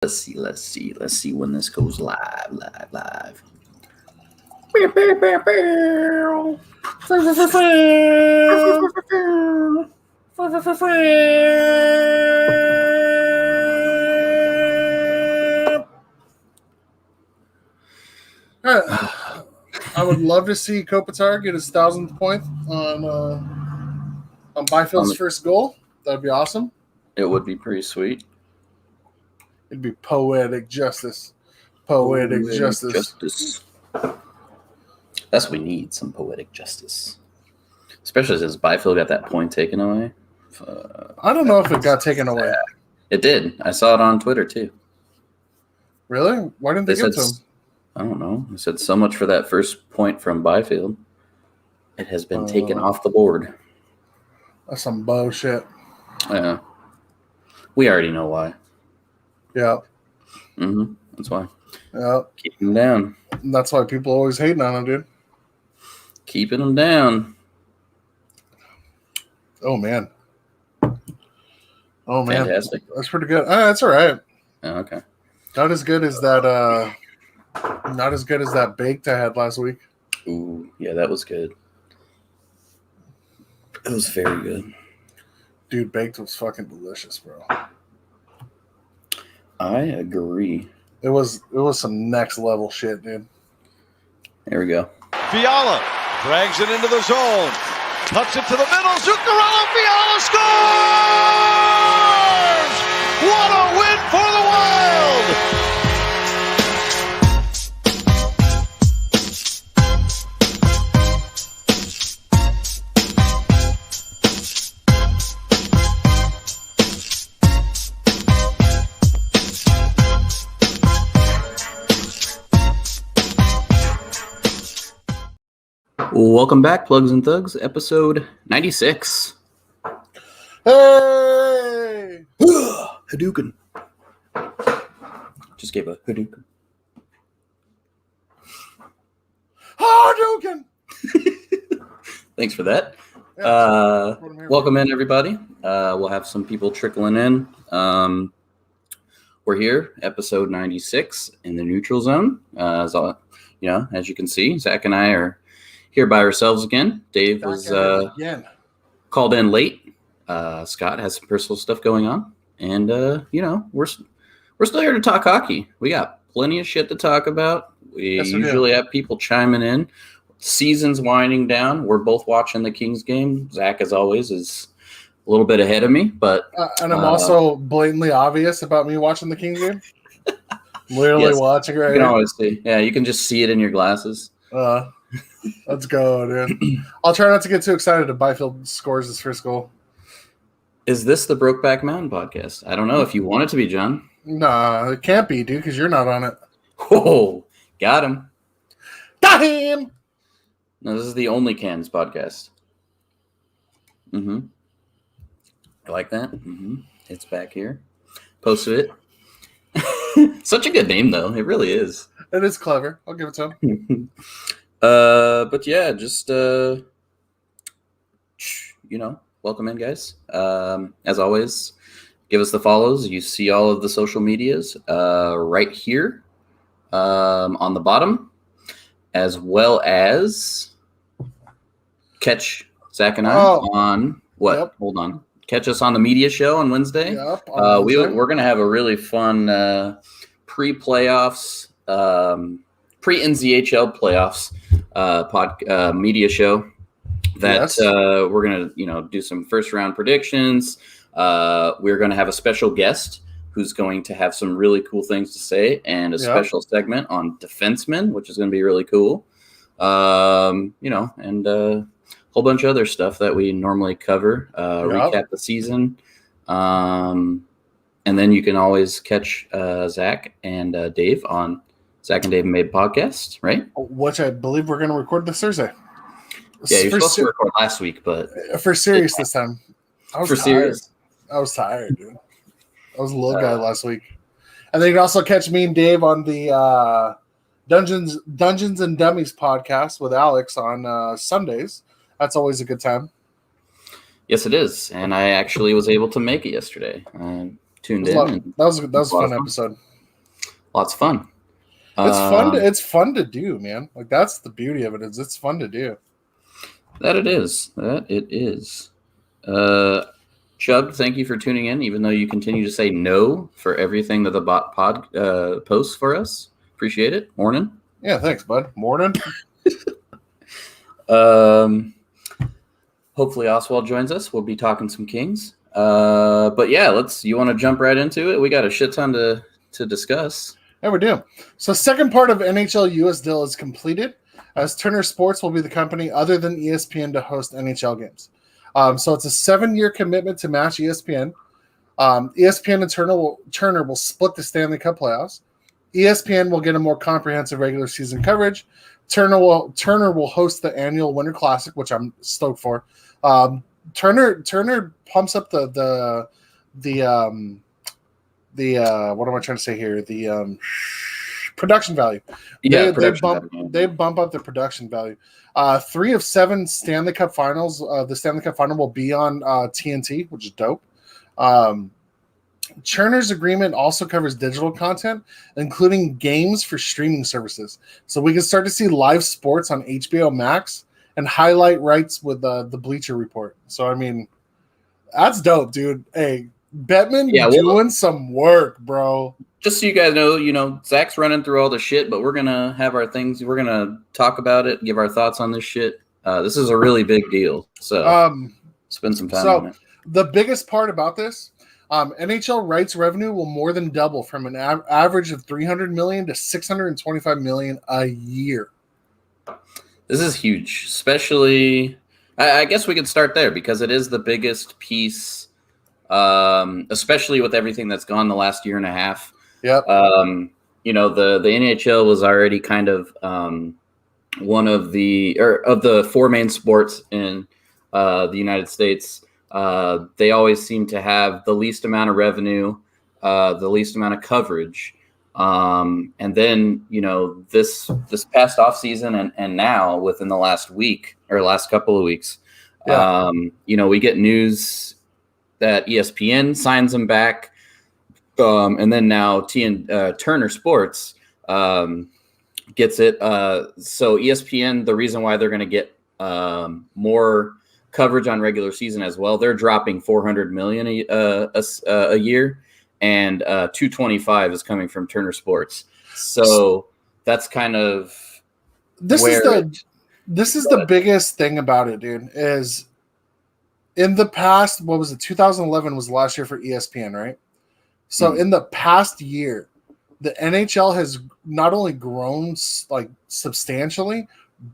Let's see when this goes live. I would love to see Kopitar get his 1,000th point on Byfield's first goal. That'd be awesome. It would be pretty sweet. It'd be poetic justice. Poetic justice. That's what we need, some poetic justice. Especially since Byfield got that point taken away. I don't know if it got taken away. It did. I saw it on Twitter, too. Really? Why didn't they give it to him? I don't know. They said so much for that first point from Byfield. It has been taken off the board. That's some bullshit. Yeah. We already know why. Yeah. Mm-hmm. That's why. Yeah. Keep him down. And that's why people always hating on him, dude. Keeping him down. Oh, man. Oh, man. Fantastic. That's pretty good. That's all right. Oh, okay. Not as good as that. Not as good as that baked I had last week. Ooh, yeah, that was good. It was very good. Dude, baked was fucking delicious, bro. I agree. It was some next level shit, dude. There we go. Fiala drags it into the zone. Cuts it to the middle. Zuccarello, Fiala scores! What a win for the Wild! Welcome back, Plugs and Thugs, episode 96. Hey! Hadouken. Just gave a Hadouken. Hadouken! Thanks for that. Yeah, welcome in, everybody. We'll have some people trickling in. We're here, episode 96 in the neutral zone. As you can see, Zach and I are here by ourselves again. Dave was called in late. Scott has some personal stuff going on, and we're still here to talk hockey. We got plenty of shit to talk about. We usually have people chiming in. Season's winding down. We're both watching the Kings game. Zach, as always, is a little bit ahead of me, but and I'm also blatantly obvious about me watching the Kings game. Literally watching right. You can always see. Yeah, you can just see it in your glasses. Let's go, dude. I'll try not to get too excited if Byfield scores his first goal. Is this the Brokeback Mountain podcast? I don't know if you want it to be, John. Nah, it can't be, dude, because you're not on it. Oh, got him. Got him! No, this is the Only Cans podcast. Mm-hmm. I like that. Mm-hmm. It's back here. Posted it. Such a good name, though. It really is. It is clever. I'll give it to him. But yeah, just welcome in, guys. As always, give us the follows. You see all of the social medias right here on the bottom, as well as catch Zach and I on what? Yep. Hold on. Catch us on the media show on Wednesday. Yep, we're gonna have a really fun pre-playoffs. Pre-NZHL playoffs media show that we're going to do some first round predictions. We're going to have a special guest who's going to have some really cool things to say, and a special segment on defensemen, which is going to be really cool. And a whole bunch of other stuff that we normally cover, recap the season. And then you can always catch Zach and Dave on Zach and Dave Made podcast, right? Which I believe we're going to record this Thursday. Yeah, you're supposed to record last week, but for serious this time. I was tired, dude. I was a little guy last week. And then you can also catch me and Dave on the Dungeons and Dummies podcast with Alex on Sundays. That's always a good time. Yes, it is. And I actually was able to make it yesterday. Tuned in. That was a fun episode. lots of fun. It's fun to do, man. Like that's the beauty of it, is it's fun to do. That it is. Chubb, thank you for tuning in, even though you continue to say no for everything that the bot pod posts for us. Appreciate it. Morning. Yeah, thanks, bud. Morning. Hopefully Oswald joins us. We'll be talking some Kings. But yeah, you want to jump right into it? We got a shit ton to discuss. Yeah, we do. So second part of NHL US deal is completed, as Turner Sports will be the company other than ESPN to host NHL games. So it's a 7-year commitment to match ESPN. ESPN and Turner will split the Stanley Cup playoffs. ESPN will get a more comprehensive regular season coverage. Turner will host the annual Winter Classic, which I'm stoked for. Turner pumps up the what am I trying to say here? The production value. Yeah, they bump up the production value. 3 of 7 Stanley Cup finals. The Stanley Cup final will be on TNT, which is dope. Turner's agreement also covers digital content, including games for streaming services. So we can start to see live sports on HBO Max and highlight rights with the Bleacher Report. So, I mean, that's dope, dude. Hey, Bettman doing some work, bro. Just so you guys know, Zach's running through all the shit, but we're going to have our things. We're going to talk about it, give our thoughts on this shit. This is a really big deal. So spend some time on it. The biggest part about this, NHL rights revenue will more than double from an average of $300 million to $625 million a year. This is huge, especially I guess we could start there because it is the biggest piece, especially with everything that's gone the last year and a half. Yep. The NHL was already kind of one of the 4 main sports in the United States. They always seem to have the least amount of revenue, the least amount of coverage. And then, this past off season and now within the last week or last couple of weeks, we get news that ESPN signs them back. And then now Turner Sports gets it. So ESPN, the reason why they're going to get more coverage on regular season as well, they're dropping $400 million a year, and $225 is coming from Turner Sports. So that's kind of this is the biggest thing about it, dude. Is in the past, what was it? 2011 was the last year for ESPN, right? So in the past year, the NHL has not only grown like substantially,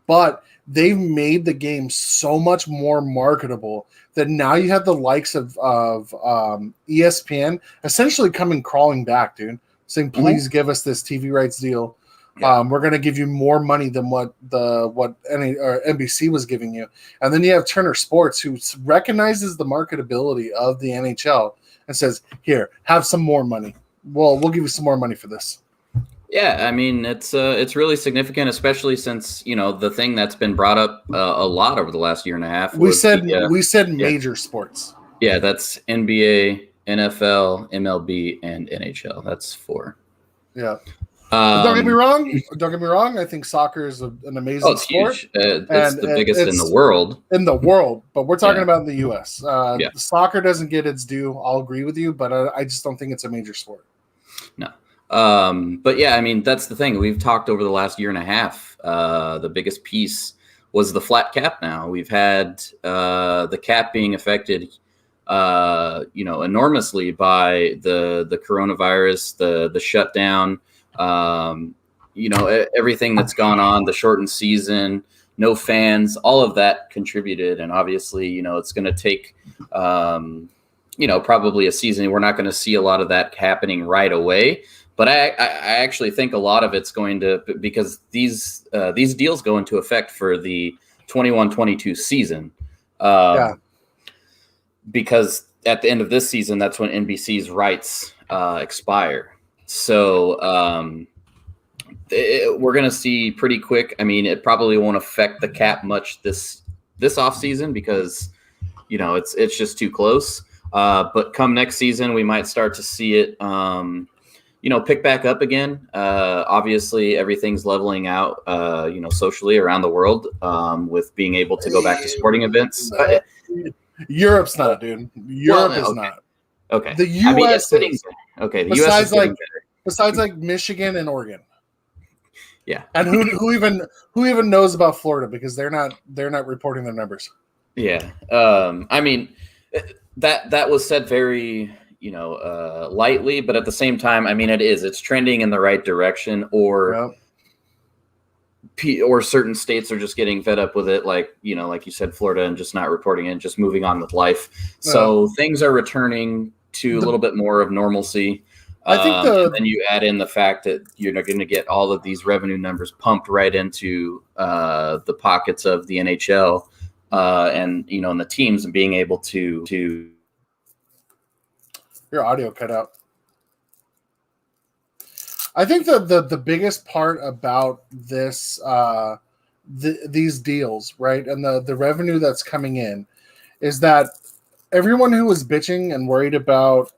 but they've made the game so much more marketable that now you have the likes of ESPN essentially coming crawling back, dude, saying, please give us this TV rights deal. Yeah. We're going to give you more money than what NBC was giving you. And then you have Turner Sports, who recognizes the marketability of the NHL and says, here, have some more money. We'll give you some more money for this. Yeah, I mean, it's really significant, especially since, the thing that's been brought up a lot over the last year and a half. We said major sports. Yeah, that's NBA, NFL, MLB, and NHL. That's 4. Yeah. Don't get me wrong. I think soccer is an amazing sport. Huge. It's the biggest in the world. But we're talking about in the U.S. Soccer doesn't get its due. I'll agree with you, but I just don't think it's a major sport. No. But yeah, I mean, that's the thing. We've talked over the last year and a half. The biggest piece was the flat cap now. We've had the cap being affected, enormously by the coronavirus, the shutdown, everything that's gone on, the shortened season, no fans, all of that contributed. And obviously, it's going to take, probably a season. We're not going to see a lot of that happening right away. But I actually think a lot of it's going to, because these deals go into effect for the 21-22 season. Because at the end of this season, that's when NBC's rights expire. So we're going to see pretty quick. I mean, it probably won't affect the cap much this off season because, it's just too close. But come next season, we might start to see it. pick back up again. Obviously, everything's leveling out, socially around the world with being able to go back to sporting events. Europe's not, dude. Europe is not. Okay. The U.S. is. Okay. The besides, U.S. is getting better. Besides, like Michigan and Oregon. Yeah. And who even knows about Florida because they're not reporting their numbers. Yeah. I mean, that was said very, lightly, but at the same time, I mean, it's trending in the right direction, or certain states are just getting fed up with it. Like you said, Florida, and just not reporting it, just moving on with life. So things are returning to a little bit more of normalcy. I think and then you add in the fact that you're going to get all of these revenue numbers pumped right into the pockets of the NHL and the teams, and being able to. Your audio cut out. I think the biggest part about this these deals, right, and the revenue that's coming in, is that everyone who was bitching and worried about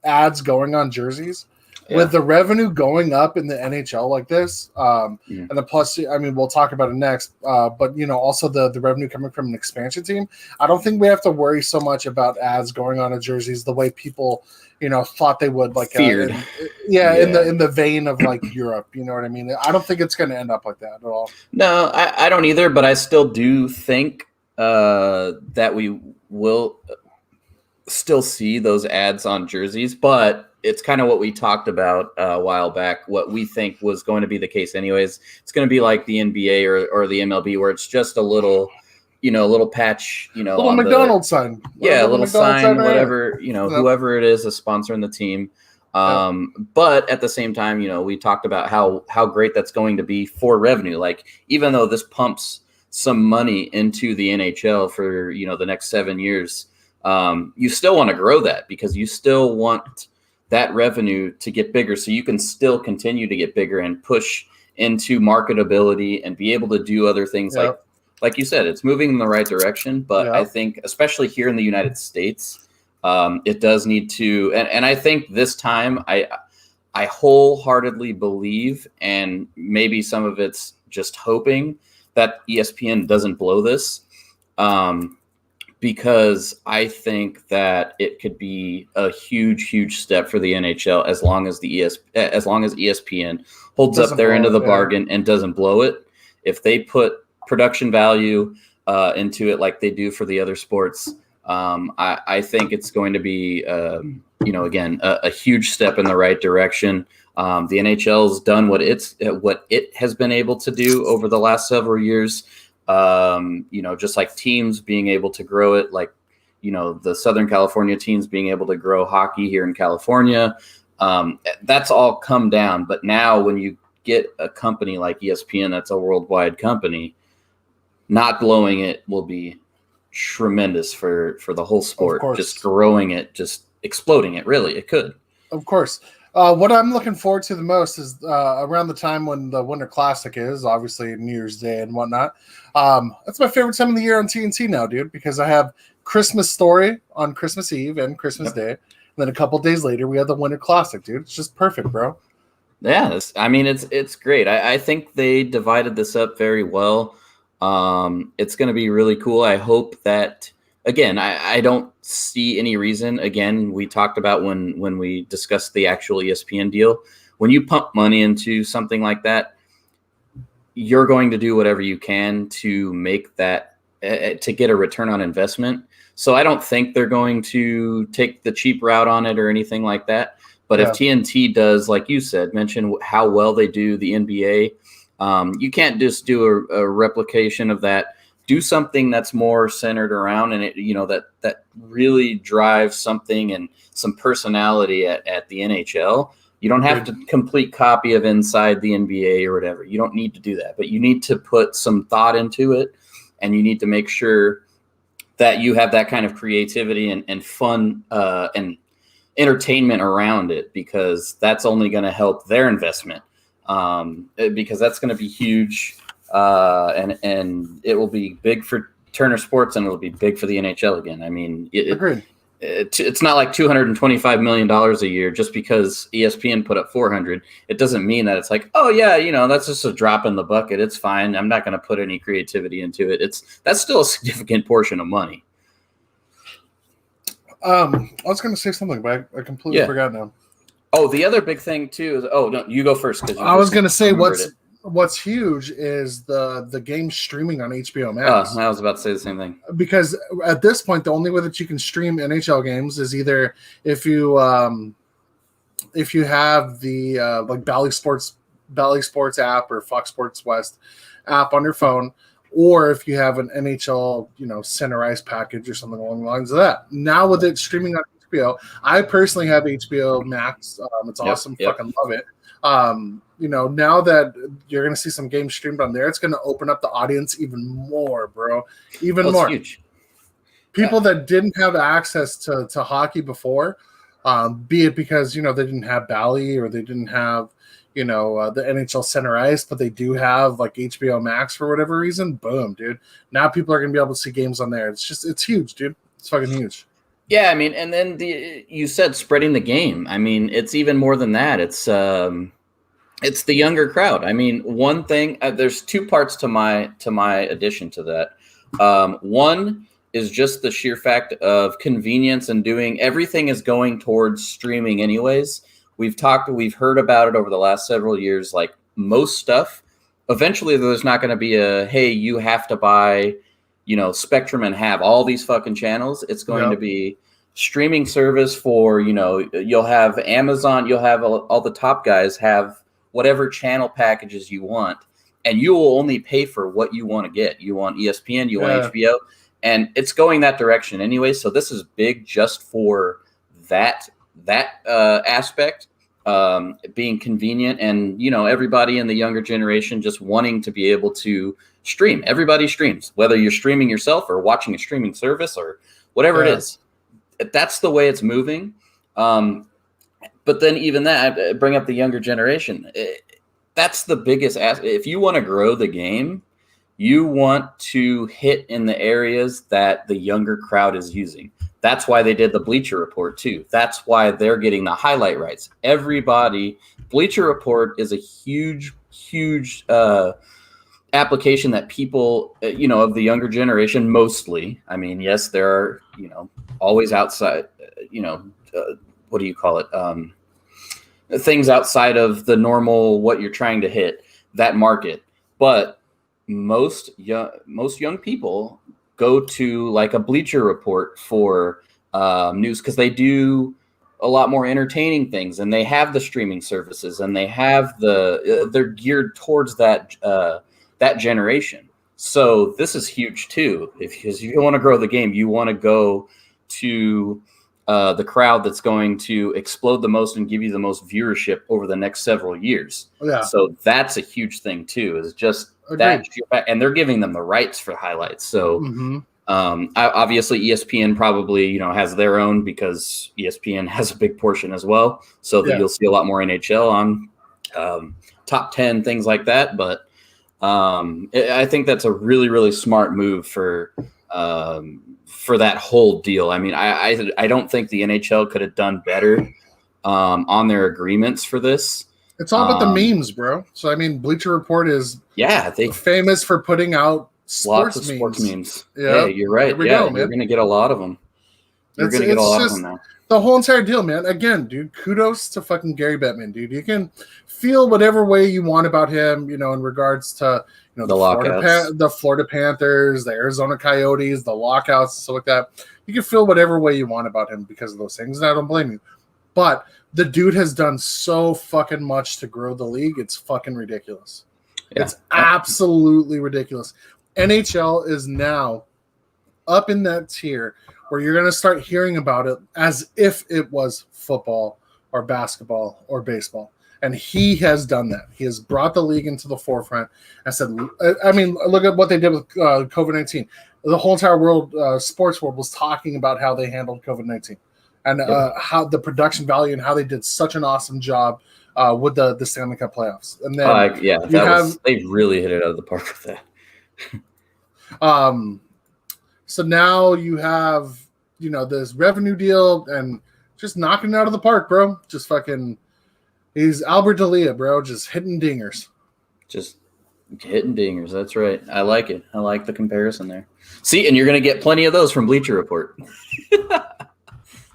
ads going on jerseys, with the revenue going up in the NHL like this, and the plus, I mean, we'll talk about it next, but also the revenue coming from an expansion team, I don't think we have to worry so much about ads going on jerseys the way people thought they would, like feared. In the vein of like Europe, you know what I mean? I don't think it's going to end up like that at all. No, I don't either, but I still do think that we will still see those ads on jerseys, but it's kind of what we talked about a while back, what we think was going to be the case anyways. It's going to be like the NBA or the MLB, where it's just a little patch, little McDonald's sign. Yeah, a little sign, whatever, whoever it is sponsoring the team. But at the same time, we talked about how great that's going to be for revenue. Like, even though this pumps some money into the NHL for, the next 7 years, you still want to grow that, because you still want that revenue to get bigger, so you can still continue to get bigger and push into marketability and be able to do other things. Like you said, it's moving in the right direction, but I think especially here in the United States, it does need to, and I think this time I wholeheartedly believe, and maybe some of it's just hoping, that ESPN doesn't blow this. Because I think that it could be a huge step for the NHL as long as ESPN holds up their end of the bargain and doesn't blow it. If they put production value into it like they do for the other sports, I think it's going to be again a huge step in the right direction. The NHL's done what it has been able to do over the last several years. Just like teams being able to grow it, like, the Southern California teams being able to grow hockey here in California. That's all come down. But now when you get a company like ESPN, that's a worldwide company, not blowing it will be tremendous for the whole sport. Just growing it, just exploding it, really. It could. Of course. What I'm looking forward to the most is around the time when the Winter Classic is, obviously New Year's Day and whatnot. That's my favorite time of the year on TNT now, dude, because I have Christmas Story on Christmas Eve and Christmas Day. And then a couple days later, we have the Winter Classic, dude. It's just perfect, bro. Yeah, it's great. I think they divided this up very well. It's going to be really cool. I hope that, again, I don't see any reason. Again, we talked about when we discussed the actual ESPN deal. When you pump money into something like that, you're going to do whatever you can to make that, to get a return on investment. So I don't think they're going to take the cheap route on it or anything like that. But if TNT does, like you said, mention how well they do the NBA, you can't just do a replication of that. Do something that's more centered around, and it, that really drives something and some personality at the NHL. You don't have to complete copy of Inside the NBA or whatever. You don't need to do that, but you need to put some thought into it, and you need to make sure that you have that kind of creativity and fun and entertainment around it, because that's only going to help their investment, because that's going to be huge. And it will be big for Turner Sports, and it'll be big for the NHL again. I mean, agreed. it's not like $225 million a year just because ESPN put up 400. It doesn't mean that it's like, oh yeah, that's just a drop in the bucket. It's fine. I'm not going to put any creativity into it. That's still a significant portion of money. I was going to say something, but I completely forgot now. Oh, the other big thing too is no, you go first. I was going to say what's huge is the game streaming on HBO Max. I was about to say the same thing. Because at this point, the only way that you can stream NHL games is either if you have the like Bally Sports app or Fox Sports West app on your phone, or if you have an NHL Center Ice package or something along the lines of that. Now with it streaming on HBO, I personally have HBO Max. It's awesome. Fucking love it. Now that you're going to see some games streamed on there, it's going to open up the audience even more, bro. Even more. Huge. People that didn't have access to hockey before, be it because, they didn't have Bally or they didn't have, the NHL Center Ice, but they do have like HBO Max for whatever reason. Boom, dude. Now people are going to be able to see games on there. It's huge, dude. It's fucking huge. Yeah, I mean, and then you said spreading the game. I mean, it's even more than that. It's the younger crowd. I mean, one thing. There's two parts to my addition to that. One is just the sheer fact of convenience and doing everything is going towards streaming, anyways. We've heard about it over the last several years. Like most stuff, eventually there's not going to be hey, you have to buy, Spectrum and have all these fucking channels. It's going to be streaming service for, you'll have Amazon, you'll have all the top guys have whatever channel packages you want, and you will only pay for what you want to get. You want ESPN, you want HBO, and it's going that direction anyway. So this is big just for that aspect, being convenient, and everybody in the younger generation just wanting to be able to stream. Everybody streams, whether you're streaming yourself or watching a streaming service or whatever it is. That's the way it's moving. But then even that, bring up the younger generation. That's the biggest aspect. If you want to grow the game, you want to hit in the areas that the younger crowd is using. That's why they did the Bleacher Report too. That's why they're getting the highlight rights. Bleacher Report is a huge application that people, of the younger generation mostly. I mean, yes, there are, always outside, what do you call it? Things outside of the normal, what you're trying to hit, that market. But most young people go to like a Bleacher Report for news because they do a lot more entertaining things, and they have the streaming services, and they have they're geared towards that generation. So this is huge too. Because you want to grow the game, you want to go to the crowd that's going to explode the most and give you the most viewership over the next several years. Yeah. So that's a huge thing too, is just that, and they're giving them the rights for highlights. So obviously ESPN probably, has their own, because ESPN has a big portion as well. So that you'll see a lot more NHL on top 10, things like that. But I think that's a really, really smart move for that whole deal. I mean, I don't think the NHL could have done better on their agreements for this. It's all about the memes, bro. So, I mean, Bleacher Report is famous for putting out lots of sports memes. Yeah, you're right. You're going to get a lot of them. You're going to get a lot of them now. The whole entire deal, man. Again, dude, kudos to fucking Gary Bettman, dude. You can feel whatever way you want about him, in regards to the Florida Panthers, the Arizona Coyotes, the lockouts, stuff like that. You can feel whatever way you want about him because of those things, and I don't blame you. But the dude has done so fucking much to grow the league. It's fucking ridiculous. Yeah. It's absolutely ridiculous. NHL is now up in that tier where you're going to start hearing about it as if it was football or basketball or baseball. And he has done that. He has brought the league into the forefront. I said, I mean, look at what they did with COVID-19. The whole entire world, sports world, was talking about how they handled COVID-19 and how the production value and how they did such an awesome job with the Stanley Cup playoffs. And then they really hit it out of the park with that. So now you have this revenue deal and just knocking it out of the park, bro. Just fucking, he's Albert D'Elia, bro. Just hitting dingers. Just hitting dingers. That's right. I like it. I like the comparison there. See, and you're going to get plenty of those from Bleacher Report.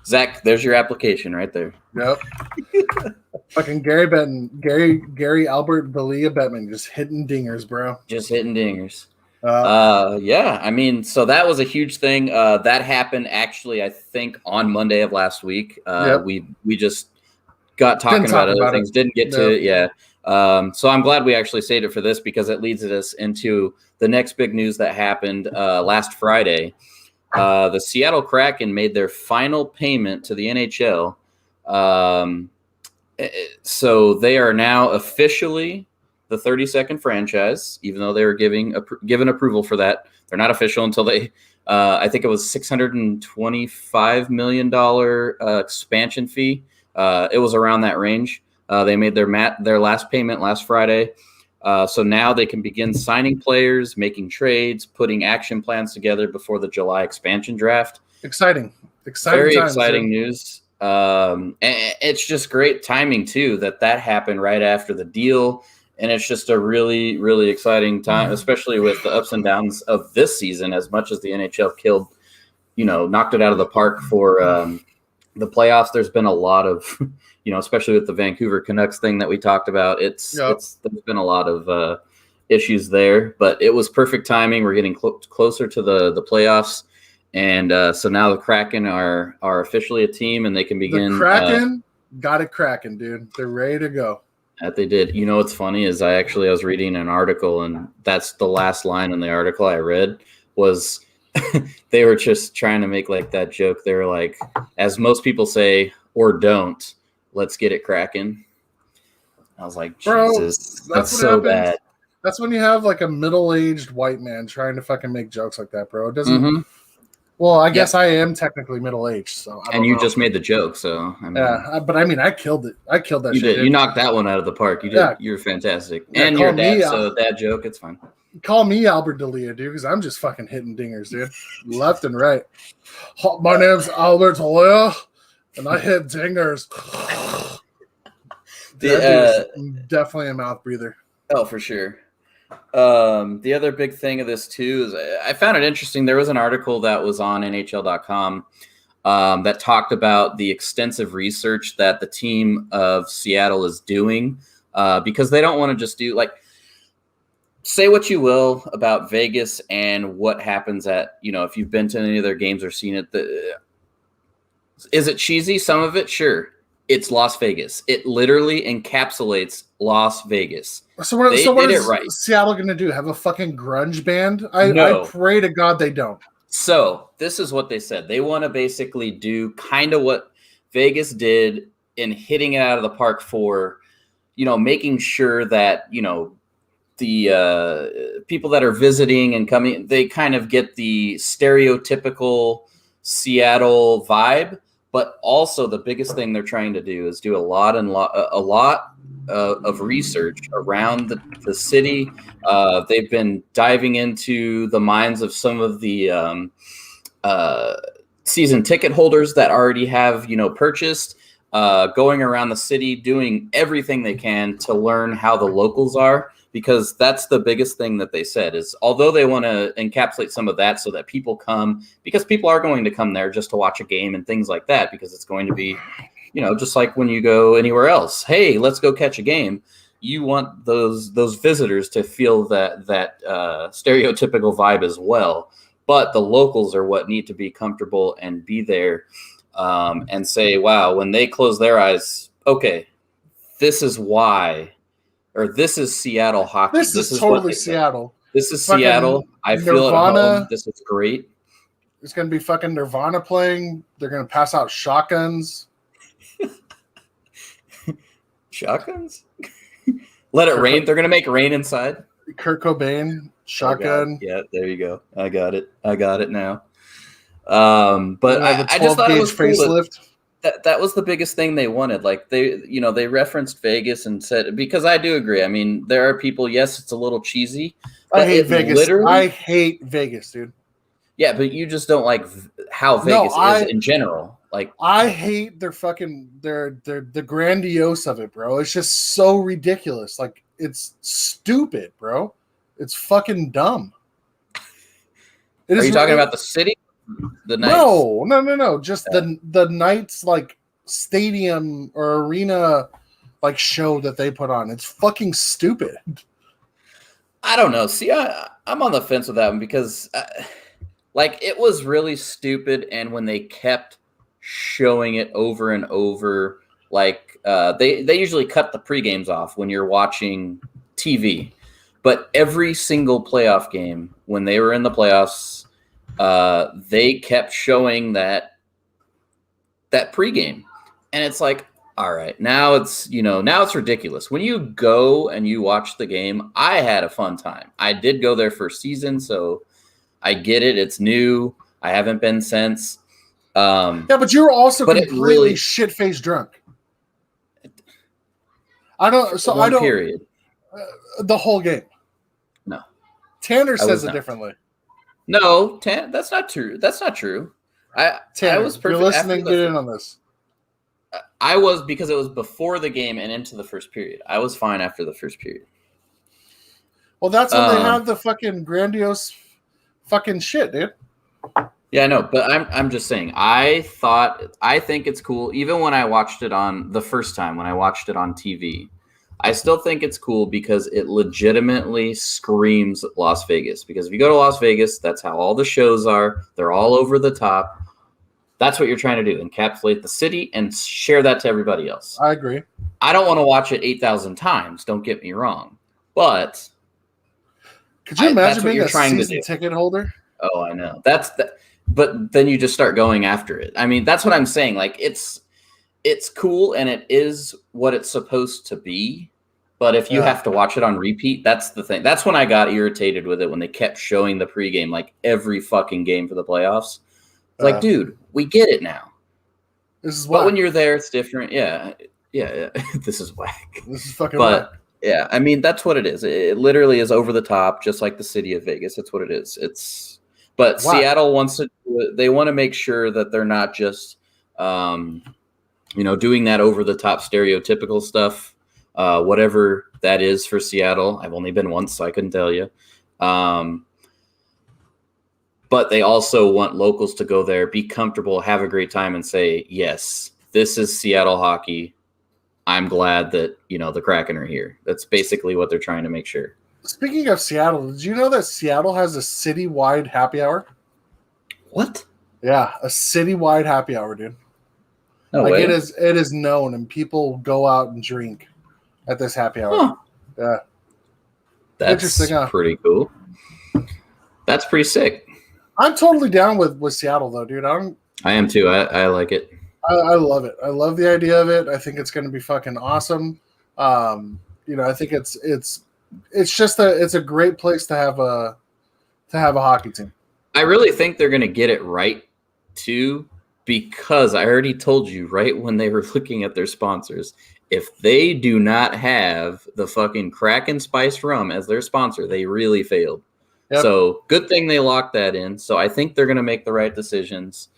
Zach, there's your application right there. Yep. Fucking Gary Albert D'Elia Bettman, just hitting dingers, bro. Just hitting dingers. Yeah, I mean, so that was a huge thing. That happened actually, I think, on Monday of last week. Yep. We just got talking about other things, didn't get to it. Yeah. So I'm glad we actually saved it for this because it leads us into the next big news that happened last Friday. The Seattle Kraken made their final payment to the NHL. So they are now officially the 32nd franchise, even though they were given approval for that. They're not official until they, I think it was $625 million expansion fee. It was around that range. They made their last payment last Friday. So now they can begin signing players, making trades, putting action plans together before the July expansion draft. Exciting. Very exciting news. And it's just great timing, too, that happened right after the deal. And it's just a really, really exciting time, especially with the ups and downs of this season, as much as the NHL knocked it out of the park for the playoffs. There's been a lot of, especially with the Vancouver Canucks thing that we talked about. There's been a lot of issues there, but it was perfect timing. We're getting closer to the playoffs. And so now the Kraken are officially a team, and they can begin. The Kraken got it cracking, dude. They're ready to go. That they did. What's funny is I was reading an article, and that's the last line in the article I read was they were just trying to make like that joke. They were like, as most people say, or don't, let's get it cracking. I was like, Jesus, that's so bad. That's when you have like a middle-aged white man trying to fucking make jokes like that, bro. It doesn't. Mm-hmm. Well, I guess I am technically middle-aged, so. I don't know. Just made the joke, so. But I mean, I killed it. I killed that. You did. You knocked that one out of the park. You did. Yeah. You're fantastic, and you're dad, so dad joke. It's fine. Call me Albert D'Elia, dude, because I'm just fucking hitting dingers, dude, left and right. My name's Albert D'Elia, and I hit dingers. Definitely a mouth breather. Oh, for sure. The other big thing of this too is I found it interesting. There was an article that was on NHL.com that talked about the extensive research that the team of Seattle is doing because they don't want to just do say what you will about Vegas and what happens at, if you've been to any of their games or seen it. Is it cheesy? Some of it, sure. It's Las Vegas. It literally encapsulates Las Vegas. So what is Seattle going to do? Have a fucking grunge band? No. I pray to God they don't. So this is what they said. They want to basically do kind of what Vegas did in hitting it out of the park for, making sure that, the people that are visiting and coming, they kind of get the stereotypical Seattle vibe. But also the biggest thing they're trying to do is do a lot of research around the city. They've been diving into the minds of some of the season ticket holders that already have, purchased, going around the city, doing everything they can to learn how the locals are. Because that's the biggest thing that they said is although they want to encapsulate some of that so that people come, because people are going to come there just to watch a game and things like that, because it's going to be, just like when you go anywhere else. Hey, let's go catch a game. You want those visitors to feel that stereotypical vibe as well. But the locals are what need to be comfortable and be there and say, wow, when they close their eyes, okay, this is why. Or this is Seattle hockey. This is totally Seattle. This is Seattle. I feel Nirvana, at home. This is great. It's going to be fucking Nirvana playing. They're going to pass out shotguns. Shotguns? Let it rain. They're going to make rain inside. Kurt Cobain, shotgun. Oh, yeah, there you go. I got it now. But I just thought it was facelift. That was the biggest thing they wanted. Like they referenced Vegas and said, because I do agree. I mean, there are people, yes, it's a little cheesy. I hate Vegas. I hate Vegas, dude. Yeah, but you just don't like how Vegas is in general. Like, I hate their fucking the grandiose of it, bro. It's just so ridiculous. Like, it's stupid, bro. It's fucking dumb. Are you talking about the city? The Knights? No. Just the Knights like stadium or arena like show that they put on. It's fucking stupid. I don't know. See, I'm on the fence with that one because, like, it was really stupid. And when they kept showing it over and over, like, they usually cut the pre-games off when you're watching TV. But every single playoff game, when they were in the playoffs, they kept showing that pregame, and it's like, all right, now it's ridiculous. When you go and you watch the game, I had a fun time. I did go there for a season, so I get it. It's new. I haven't been since. Yeah, but you were also completely shit-faced drunk. I don't. So I don't. Period. The whole game. No. Tanner says it differently. No, that's not true. That's not true. Tanner, I was perfect. You're listening. Get in on this. I was, because it was before the game and into the first period. I was fine after the first period. Well, that's when they have the fucking grandiose fucking shit, dude. Yeah, I know, but I'm just saying. I think it's cool. Even when I watched it on the first time, when I watched it on TV, I still think it's cool because it legitimately screams Las Vegas. Because if you go to Las Vegas, that's how all the shows are. They're all over the top. That's what you're trying to do, encapsulate the city and share that to everybody else. I agree. I don't want to watch it 8,000 times, don't get me wrong. But could you imagine being a season ticket holder? Oh, I know. But then you just start going after it. I mean, that's what I'm saying. Like, it's cool and it is what it's supposed to be. But if you have to watch it on repeat, that's the thing. That's when I got irritated with it, when they kept showing the pregame like every fucking game for the playoffs. It's like, dude, we get it now. This is whack. But when you're there, it's different. Yeah. This is whack. This is fucking whack. Yeah, I mean, that's what it is. It literally is over the top, just like the city of Vegas. That's what it is. But wow. Seattle wants to do it. They want to make sure that they're not just, doing that over the top stereotypical stuff, whatever that is for Seattle. I've only been once, so I couldn't tell you. But they also want locals to go there, be comfortable, have a great time, and say, yes, this is Seattle hockey. I'm glad that, the Kraken are here. That's basically what they're trying to make sure. Speaking of Seattle, did you know that Seattle has a citywide happy hour? What? Yeah, a citywide happy hour, dude. No way. It is known, and people go out and drink at this happy hour. Huh. Yeah. That's interesting, huh? Pretty cool. That's pretty sick. I'm totally down with Seattle, though, dude. I am too. I like it. I love it. I love the idea of it. I think it's going to be fucking awesome. I think it's just it's a great place to have a hockey team. I really think they're going to get it right too, because I already told you right when they were looking at their sponsors, if they do not have the fucking Kraken Spice Rum as their sponsor, they really failed. Yep. So good thing they locked that in. So I think they're going to make the right decisions.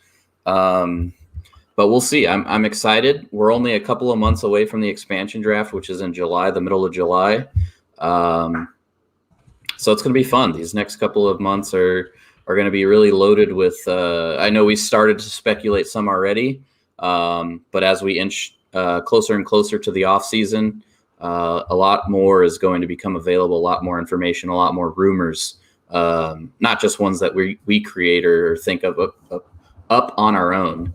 But we'll see. I'm excited. We're only a couple of months away from the expansion draft, which is in July, the middle of July. So it's going to be fun. These next couple of months are going to be really loaded with, I know we started to speculate some already, but as we inch closer and closer to the off season, a lot more is going to become available, a lot more information, a lot more rumors, not just ones that we create or think of up on our own.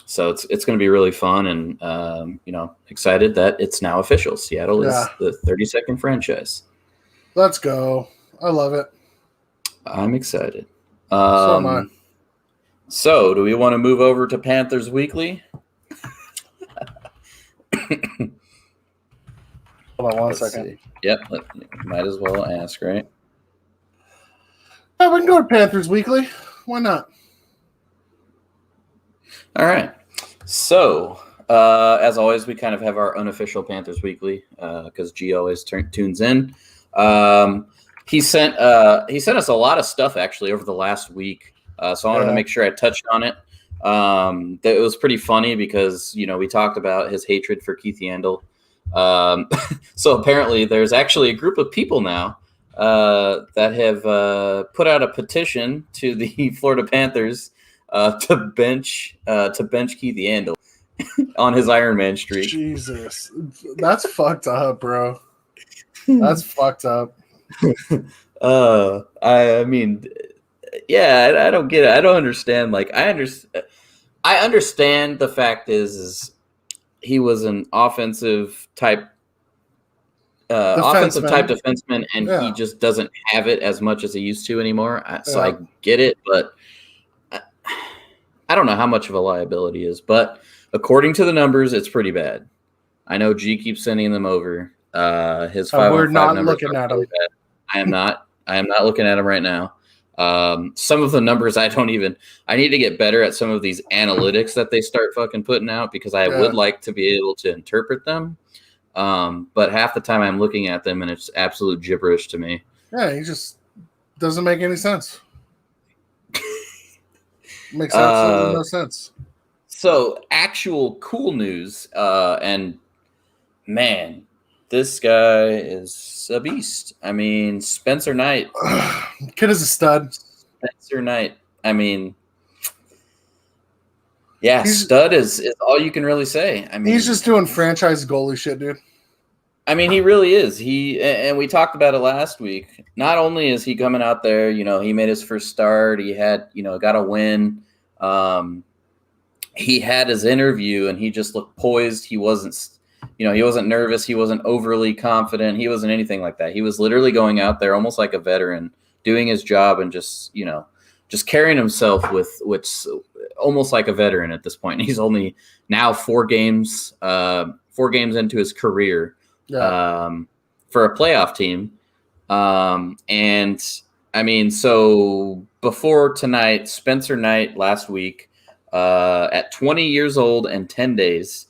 So it's going to be really fun and, excited that it's now official. Seattle is the 32nd franchise. Let's go. I love it. I'm excited. So am I. So do we want to move over to Panthers Weekly? Hold on one second. See. Yep. Might as well ask, right? Yeah, we can go to Panthers Weekly. Why not? All right. So, as always, we kind of have our unofficial Panthers Weekly because G always tunes in. he sent us a lot of stuff actually over the last week. So I wanted to make sure I touched on it. That it was pretty funny because, we talked about his hatred for Keith Yandel. So apparently there's actually a group of people now that have put out a petition to the Florida Panthers to bench Keith Yandel on his Ironman streak. Jesus, that's fucked up, bro. That's fucked up. I mean, yeah, I don't get it. I don't understand. Like, I understand the fact is he was an offensive type defenseman, and he just doesn't have it as much as he used to anymore. So I get it, but I don't know how much of a liability is. But according to the numbers, it's pretty bad. I know G keeps sending them over. His 5-on-5 we're not numbers looking at really them. bad. I am not looking at them right now. Some of the numbers I need to get better at some of these analytics that they start fucking putting out because I would like to be able to interpret them. But half the time I'm looking at them and it's absolute gibberish to me. Yeah, he just doesn't make any sense. Makes absolutely no sense. So actual cool news, and man, this guy is a beast. I mean, Spencer Knight. Kid is a stud. Spencer Knight. I mean, yeah, stud is all you can really say. I mean, he's just doing franchise goalie shit, dude. I mean, he really is. And we talked about it last week. Not only is he coming out there, he made his first start. He had, got a win. He had his interview and he just looked poised. He wasn't, he wasn't nervous. He wasn't overly confident. He wasn't anything like that. He was literally going out there almost like a veteran, doing his job and just carrying himself with almost like a veteran at this point. He's only now 4 games into his career. For a playoff team. And I mean, so before tonight, Spencer Knight last week, at 20 years old and 10 days,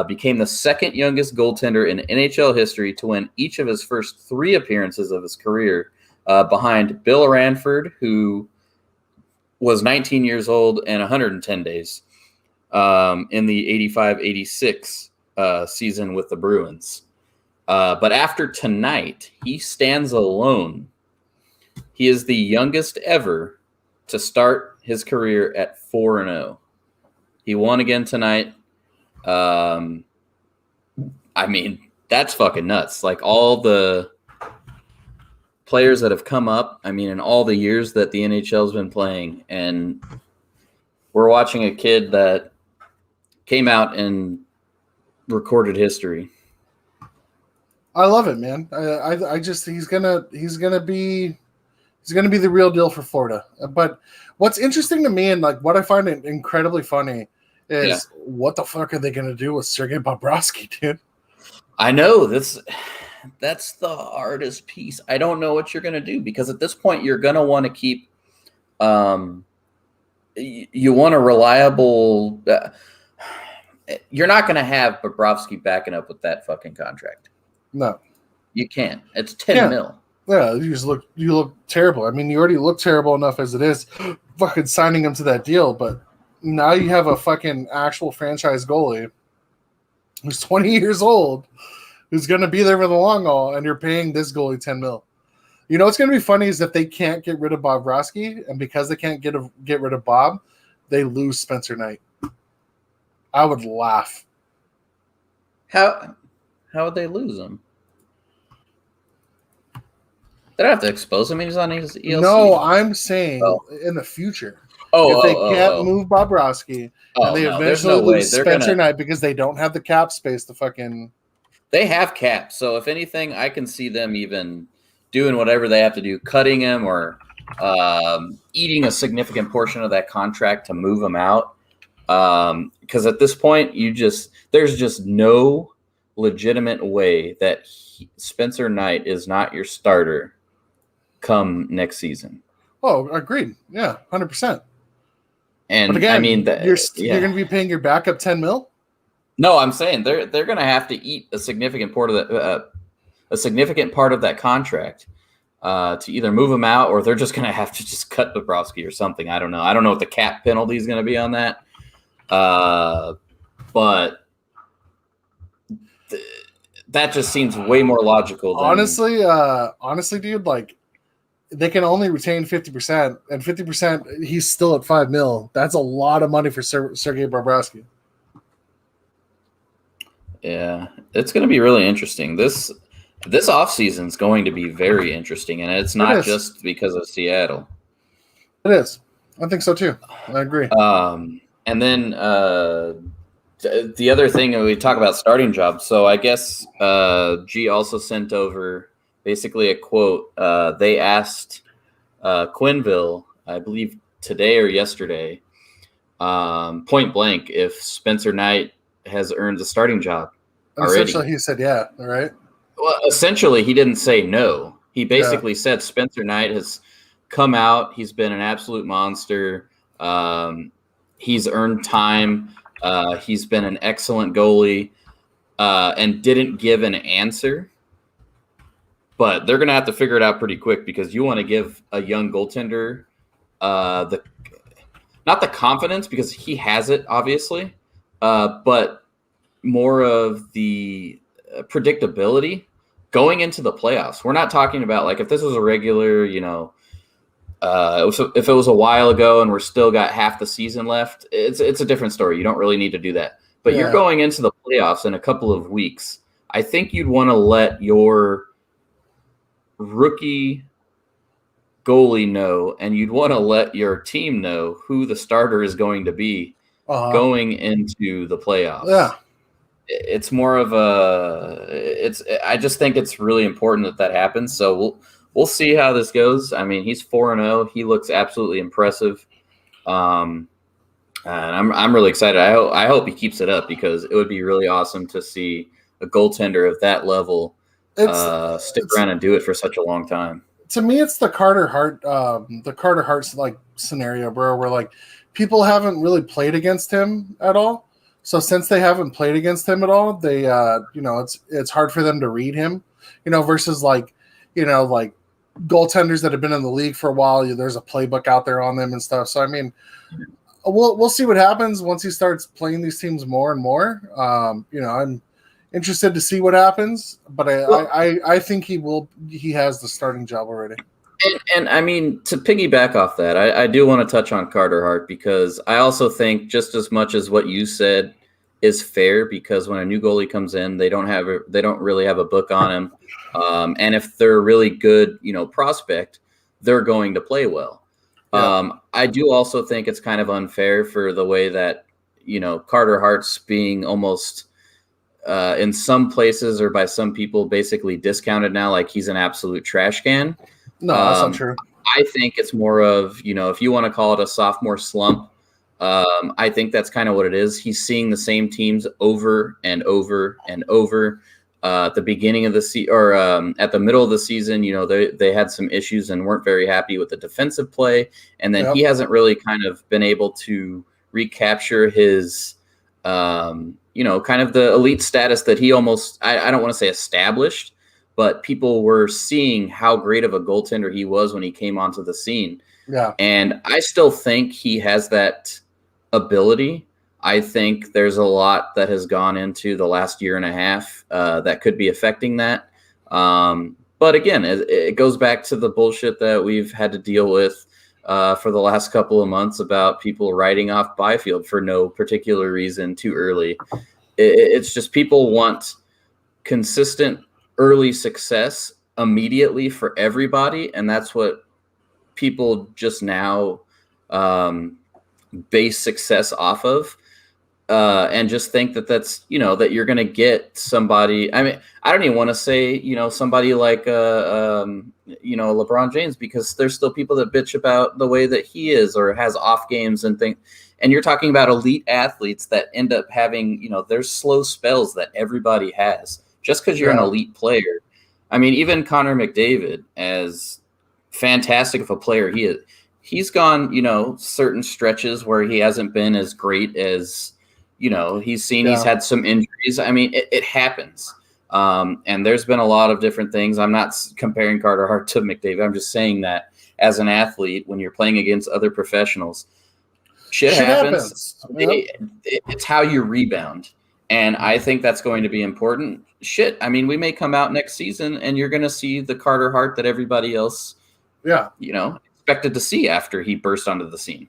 became the second youngest goaltender in NHL history to win each of his first 3 appearances of his career, behind Bill Ranford, who was 19 years old and 110 days, in the 85-86 season with the Bruins. But after tonight, he stands alone. He is the youngest ever to start his career at 4-0. He won again tonight. I mean, that's fucking nuts. Like all the players that have come up, I mean, in all the years that the NHL's been playing, and we're watching a kid that came out and recorded history. I love it, man. I just he's gonna be the real deal for Florida. But what's interesting to me and like what I find incredibly funny is what the fuck are they gonna do with Sergei Bobrovsky, dude? I know that's the hardest piece. I don't know what you're gonna do because at this point you're gonna want to keep you want a reliable. You're not gonna have Bobrovsky backing up with that fucking contract. No, you can't. It's 10 mil. Yeah, you look terrible. I mean, you already look terrible enough as it is. Fucking signing him to that deal, but now you have a fucking actual franchise goalie who's 20 years old, who's going to be there for the long haul, and you're paying this goalie 10 mil. You know what's going to be funny is if they can't get rid of Bobrovsky, and because they can't get rid of Bob, they lose Spencer Knight. I would laugh. How would they lose him? They don't have to expose him. He's on his ELC. No, I'm saying in the future. If they can't move Bobrovsky, and they eventually lose Spencer Knight because they don't have the cap space to fucking... They have cap. So if anything, I can see them even doing whatever they have to do, cutting him or eating a significant portion of that contract to move him out. Because at this point, there's just no legitimate way that Spencer Knight is not your starter come next season. Oh, agreed. Yeah, 100%. And but again, I mean, you're going to be paying your backup 10 mil? No, I'm saying they're going to have to eat a significant part of that contract to either move him out or they're just going to have to just cut Bobrovsky or something. I don't know. I don't know what the cap penalty is going to be on that. But that just seems way more logical. Honestly, dude, like they can only retain 50%, and 50%, he's still at $5 million. That's a lot of money for Sergei Bobrovsky. Yeah, it's going to be really interesting. This offseason is going to be very interesting, and it's not just because of Seattle. It is. I think so too. I agree. And then the other thing, we talk about starting jobs. So I guess G also sent over basically a quote. They asked Quenneville, I believe today or yesterday, point blank, if Spencer Knight has earned the starting job already. Essentially, he said, yeah, all right. Well, essentially, he didn't say no. He basically said Spencer Knight has come out. He's been an absolute monster. He's earned time. He's been an excellent goalie, and didn't give an answer. But they're going to have to figure it out pretty quick, because you want to give a young goaltender not the confidence, because he has it, obviously, but more of the predictability going into the playoffs. We're not talking about like if this was a regular, if it was a while ago and we're still got half the season left, it's a different story. You don't really need to do that. But you're going into the playoffs in a couple of weeks. I think you'd want to let your rookie goalie know, and you'd want to let your team know who the starter is going to be going into the playoffs. Yeah. It's more of I just think it's really important that happens. So we'll see how this goes. I mean, he's 4-0. He looks absolutely impressive. And I'm really excited. I hope he keeps it up, because it would be really awesome to see a goaltender of that level stick around and do it for such a long time. To me, it's the Carter Hart's like scenario, bro, where like people haven't really played against him at all. So since they haven't played against him at all, they it's hard for them to read him, versus like goaltenders that have been in the league for a while. There's a playbook out there on them and stuff. So I mean, we'll see what happens once he starts playing these teams more and more. I'm interested to see what happens, but I think he has the starting job already. And I mean, to piggyback off that, I do want to touch on Carter Hart, because I also think just as much as what you said is fair, because when a new goalie comes in, they don't really have a book on him. And if they're a really good, prospect, they're going to play well. Yeah. I do also think it's kind of unfair for the way that, Carter Hart's being almost in some places or by some people basically discounted now, like he's an absolute trash can. No, that's not true. I think it's more of, if you want to call it a sophomore slump, I think that's kind of what it is. He's seeing the same teams over and over and over. At the beginning of the season, or at the middle of the season, they had some issues and weren't very happy with the defensive play. And then he hasn't really kind of been able to recapture his, kind of the elite status that he almost, I don't want to say established, but people were seeing how great of a goaltender he was when he came onto the scene. Yeah. And I still think he has that ability. I think there's a lot that has gone into the last year and a half that could be affecting that. But again, it goes back to the bullshit that we've had to deal with for the last couple of months about people writing off Byfield for no particular reason too early. It's just people want consistent early success immediately for everybody, and that's what people just now base success off of, and just think that's that you're going to get somebody. I mean, I don't even want to say somebody like LeBron James, because there's still people that bitch about the way that he is or has off games and things. And you're talking about elite athletes that end up having there's slow spells that everybody has. Just because you're an elite player. I mean, even Connor McDavid, as fantastic of a player he is, he's gone, certain stretches where he hasn't been as great as, he's seen. Yeah. He's had some injuries. I mean, it happens. And there's been a lot of different things. I'm not comparing Carter Hart to McDavid. I'm just saying that as an athlete, when you're playing against other professionals, shit happens. Yep. It's how you rebound. And I think that's going to be important. Shit, I mean, we may come out next season and you're going to see the Carter Hart that everybody else, expected to see after he burst onto the scene.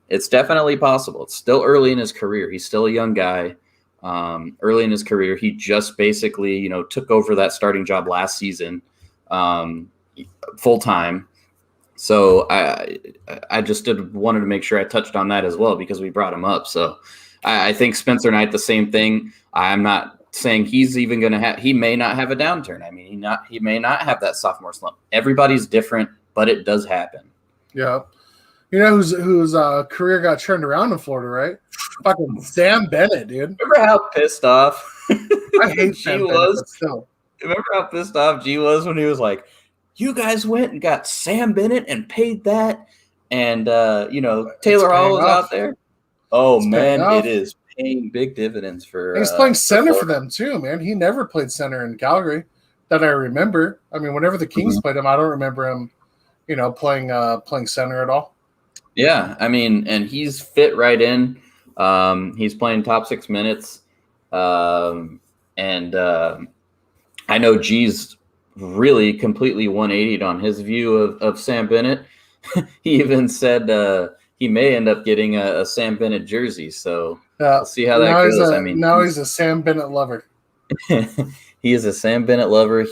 It's definitely possible. It's still early in his career. He's still a young guy. Early in his career, he just basically, took over that starting job last season full time. So I just wanted to make sure I touched on that as well because we brought him up. So I think Spencer Knight, the same thing. I'm not saying he's even going to he may not have a downturn. I mean, he may not have that sophomore slump. Everybody's different, but it does happen. Yeah. You know whose career got turned around in Florida, right? Fucking Sam Bennett, dude. Remember how pissed off I hate Sam Bennett, but still. Remember how pissed off G was when he was like, you guys went and got Sam Bennett and paid that, and Taylor Hall was out there. Oh man, it is paying big dividends for. He's playing center for them too, man. He never played center in Calgary that I remember. I mean, whenever the Kings played him, I don't remember him, playing center at all. Yeah, I mean, and he's fit right in. He's playing top 6 minutes, and I know G's really completely 180'd on his view of Sam Bennett. He even said he may end up getting a Sam Bennett jersey. So we'll see how that goes. Now he's a Sam Bennett lover. He is a Sam Bennett lover.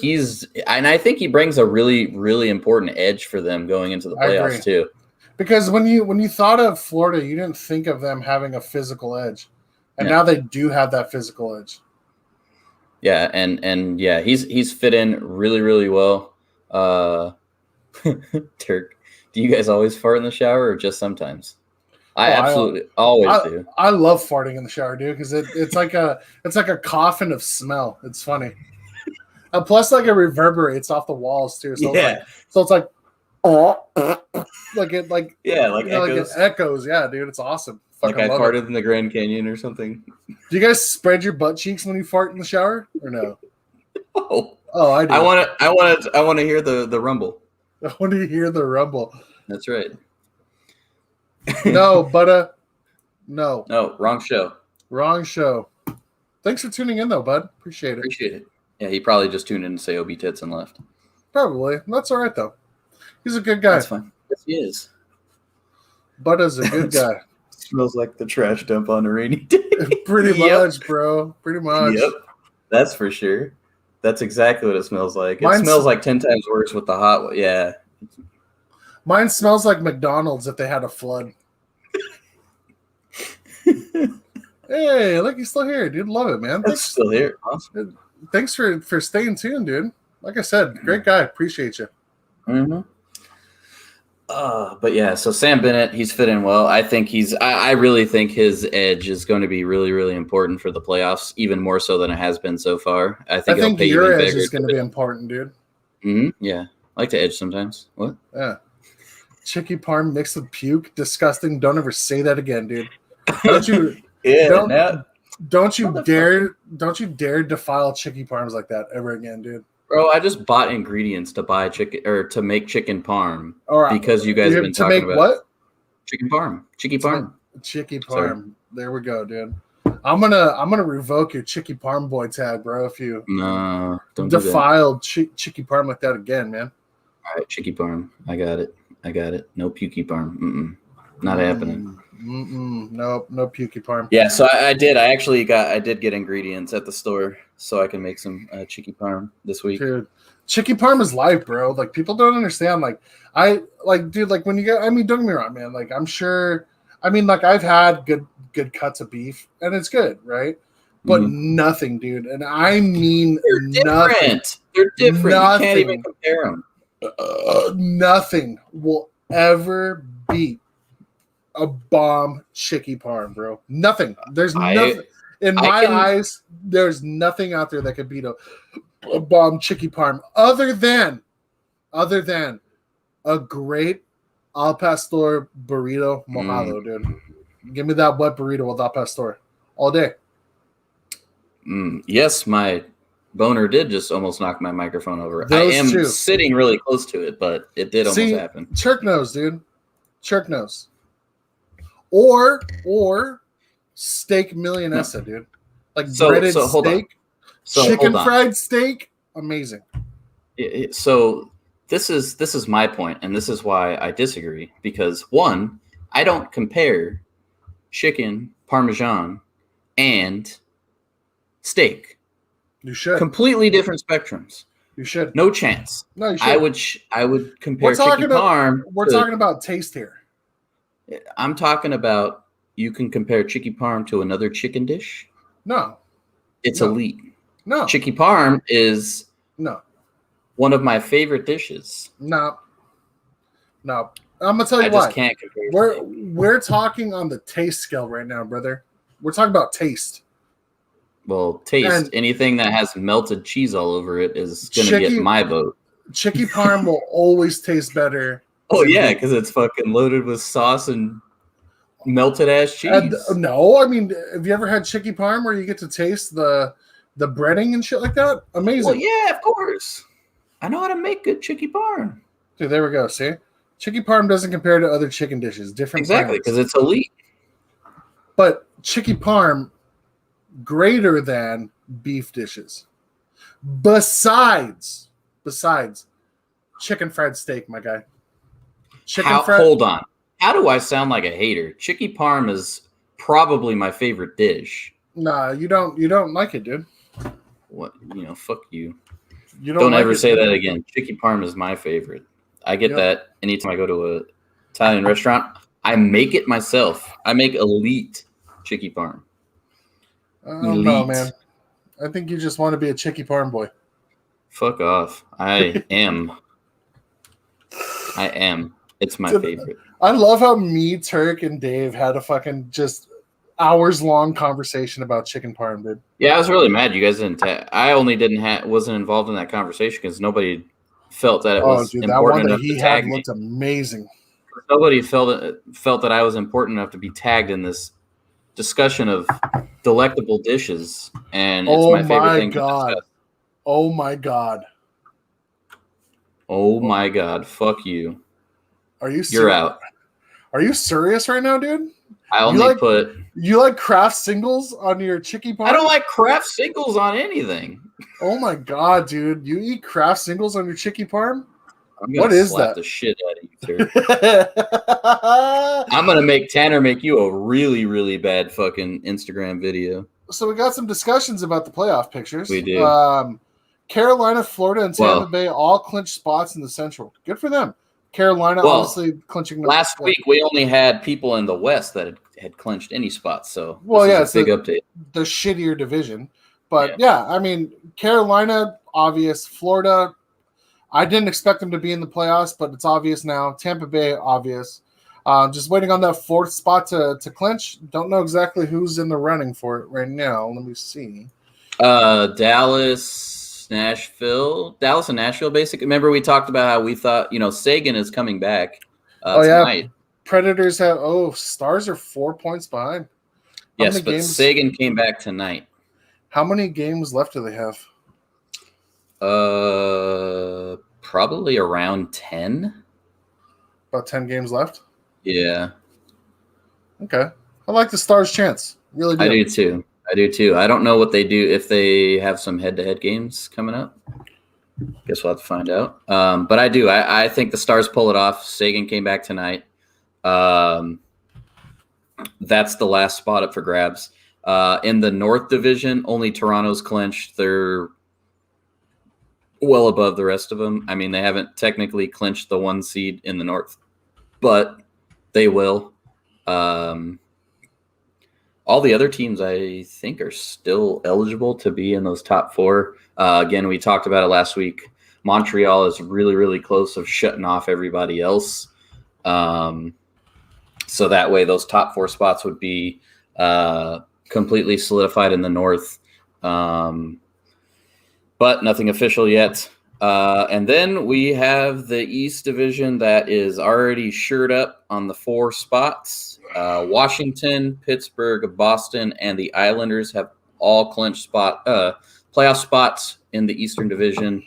And I think he brings a really, really important edge for them going into the playoffs too. Because when you thought of Florida, you didn't think of them having a physical edge, and now they do have that physical edge. Yeah, and he's fit in really, really well. Turk, do you guys always fart in the shower or just sometimes? I absolutely always do. I love farting in the shower, dude, because it's like a coffin of smell. It's funny, and plus it reverberates off the walls too. So it's like it echoes. Yeah, dude, it's awesome. Like I farted in the Grand Canyon or something. Do you guys spread your butt cheeks when you fart in the shower or no? Oh, I do. I want to hear the rumble. I want to hear the rumble. That's right. No, but no. No, wrong show. Wrong show. Thanks for tuning in though, bud. Appreciate it. Yeah, he probably just tuned in to say OB tits and left. Probably. That's all right though. He's a good guy. That's fine. Yes, he is. Butta's a good guy. Smells like the trash dump on a rainy day. Pretty much, bro. Pretty much. Yep. That's for sure. That's exactly what it smells like. It smells like 10 times worse with the hot. Yeah. Mine smells like McDonald's if they had a flood. Hey, look, he's still here, dude. Love it, man. Thanks, still here. Awesome. Thanks for staying tuned, dude. Like I said, great guy. Appreciate you. Mm-hmm. But yeah, so Sam Bennett, he's fit in well. I think I really think his edge is going to be really, really important for the playoffs, even more so than it has been so far. I think your edge is going to be important, dude. Mm-hmm. Yeah. I like to edge sometimes. What? Yeah. Chicky parm mixed with puke. Disgusting. Don't ever say that again, dude. Don't you don't you dare defile chicky parms like that ever again, dude. Bro, I just bought ingredients to buy chicken or to make chicken parm because you guys have been talking about what? Chicken parm. Chicky parm. Chicky parm. Sorry. There we go, dude. I'm gonna revoke your chicky parm boy tag, bro. If you don't defiled chicky parm like that again, man. All right, chicky parm. I got it. No pukey parm. Not happening. Nope, no pukey parm. Yeah, so I did. I did get ingredients at the store so I can make some chicky parm this week. Dude, chicky parm is life, bro. Like people don't understand. Dude, like when you get, I mean, don't get me wrong, man. Like I'm sure. I mean, like I've had good cuts of beef and it's good, right? But nothing, dude. And I mean, nothing. They're different. You can't even compare them. Nothing will ever beat a bomb chicky parm, bro. Nothing. There's nothing in my eyes. There's nothing out there that could beat a bomb chicky parm other than a great al pastor burrito mojado, dude. Give me that wet burrito with al pastor all day. Yes, my Boner did just almost knock my microphone over. Those I am two. sitting really close to it, but it did almost happen. Chirk nose, dude. Chirk nose. Or steak millionessa, dude. Like breaded steak. Chicken fried steak. Amazing. So this is my point, and this is why I disagree. Because one, I don't compare chicken, Parmesan, and steak. You should. Completely different spectrums. You should. No chance. No, you should. I would compare chicken parm. We're talking about taste here. I'm talking about you can compare chicken parm to another chicken dish. No. It's elite. No. Chicken parm is one of my favorite dishes. No. I'm gonna tell you why. I just can't compare. We're talking on the taste scale right now, brother. We're talking about taste. Well, taste. And anything that has melted cheese all over it is going to get my vote. Chicken parm will always taste better. Oh, yeah, because it's fucking loaded with sauce and melted ass cheese. No, I mean, have you ever had chicken parm where you get to taste the breading and shit like that? Amazing. Well, yeah, of course. I know how to make good chicken parm. Dude, there we go. See? Chicken parm doesn't compare to other chicken dishes. Different. Exactly, because it's elite. But chicken parm greater than beef dishes. Besides chicken fried steak, my guy. Hold on. How do I sound like a hater? Chicken parm is probably my favorite dish. Nah, you don't like it, dude. What? Fuck you. You don't ever say that again. Chicken parm is my favorite. I get that anytime I go to a Italian restaurant. I make it myself. I make elite chicken parm. I don't know, man. I think you just want to be a chicken parm boy. Fuck off. I am. It's my favorite. I love how me, Turk, and Dave had a fucking just hours-long conversation about chicken parm, dude. Yeah, I was really mad you guys didn't. I only wasn't involved in that conversation because nobody felt that it was important that one enough that he to tag had me. Looked amazing. Nobody felt that I was important enough to be tagged in this discussion of delectable dishes, and it's my favorite thing to discuss. Oh my god! Oh my god! Fuck you! Are you? You're out. Are you serious right now, dude? I only put. You like Kraft singles on your chicken parm? I don't like Kraft singles on anything. Oh my god, dude! You eat Kraft singles on your chicken parm? What is that? The shit out of you, sir. I'm gonna make Tanner make you a really, really bad fucking Instagram video. So we got some discussions about the playoff pictures. We do. Carolina, Florida, and Tampa Bay all clinched spots in the Central. Good for them. Carolina obviously clinching. Last week we only had people in the West that had clinched any spots. So it's a big update. The shittier division, but I mean Carolina obvious, Florida. I didn't expect them to be in the playoffs, but it's obvious now. Tampa Bay, obvious. Just waiting on that fourth spot to clinch. Don't know exactly who's in the running for it right now. Let me see. Dallas, Nashville, basically. Remember we talked about how we thought, Sagan is coming back tonight. Predators Stars are 4 points behind. Yes, but Sagan came back tonight. How many games left do they have? Probably around 10. About 10 games left? Yeah. Okay. I like the Stars' chance. Really do. I do too. I don't know what they do if they have some head-to-head games coming up. Guess we'll have to find out. But I do. I think the Stars pull it off. Sagan came back tonight. That's the last spot up for grabs. In the North Division, only Toronto's clinched. They're well above the rest of them. I mean, they haven't technically clinched the 1 seed in the North, but they will. All the other teams, I think, are still eligible to be in those top 4. Again, we talked about it last week. Montreal is really, really close of shutting off everybody else. So that way those top 4 spots would be completely solidified in the North. But nothing official yet. And then we have the East Division that is already shored up on the 4 spots. Washington, Pittsburgh, Boston, and the Islanders have all clinched playoff spots in the Eastern Division.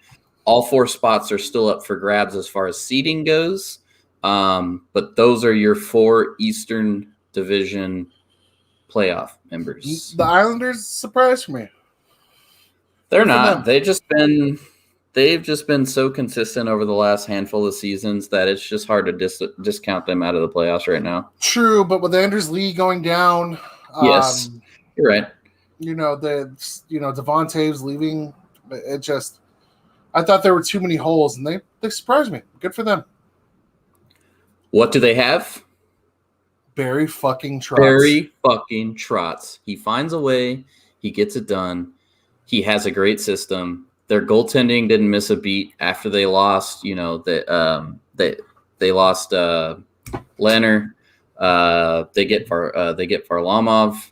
All 4 spots are still up for grabs as far as seeding goes. But those are your 4 Eastern Division playoff members. The Islanders surprised me. They're not. They've just been so consistent over the last handful of seasons that it's just hard to discount them out of the playoffs right now. True, but with Anders Lee going down, yes, you're right. Devontae's leaving. I thought there were too many holes, and they surprised me. Good for them. What do they have? Barry fucking Trotz. Barry fucking Trotz. He finds a way. He gets it done. He has a great system. Their goaltending didn't miss a beat after they lost. They lost Leonard. They get Varlamov.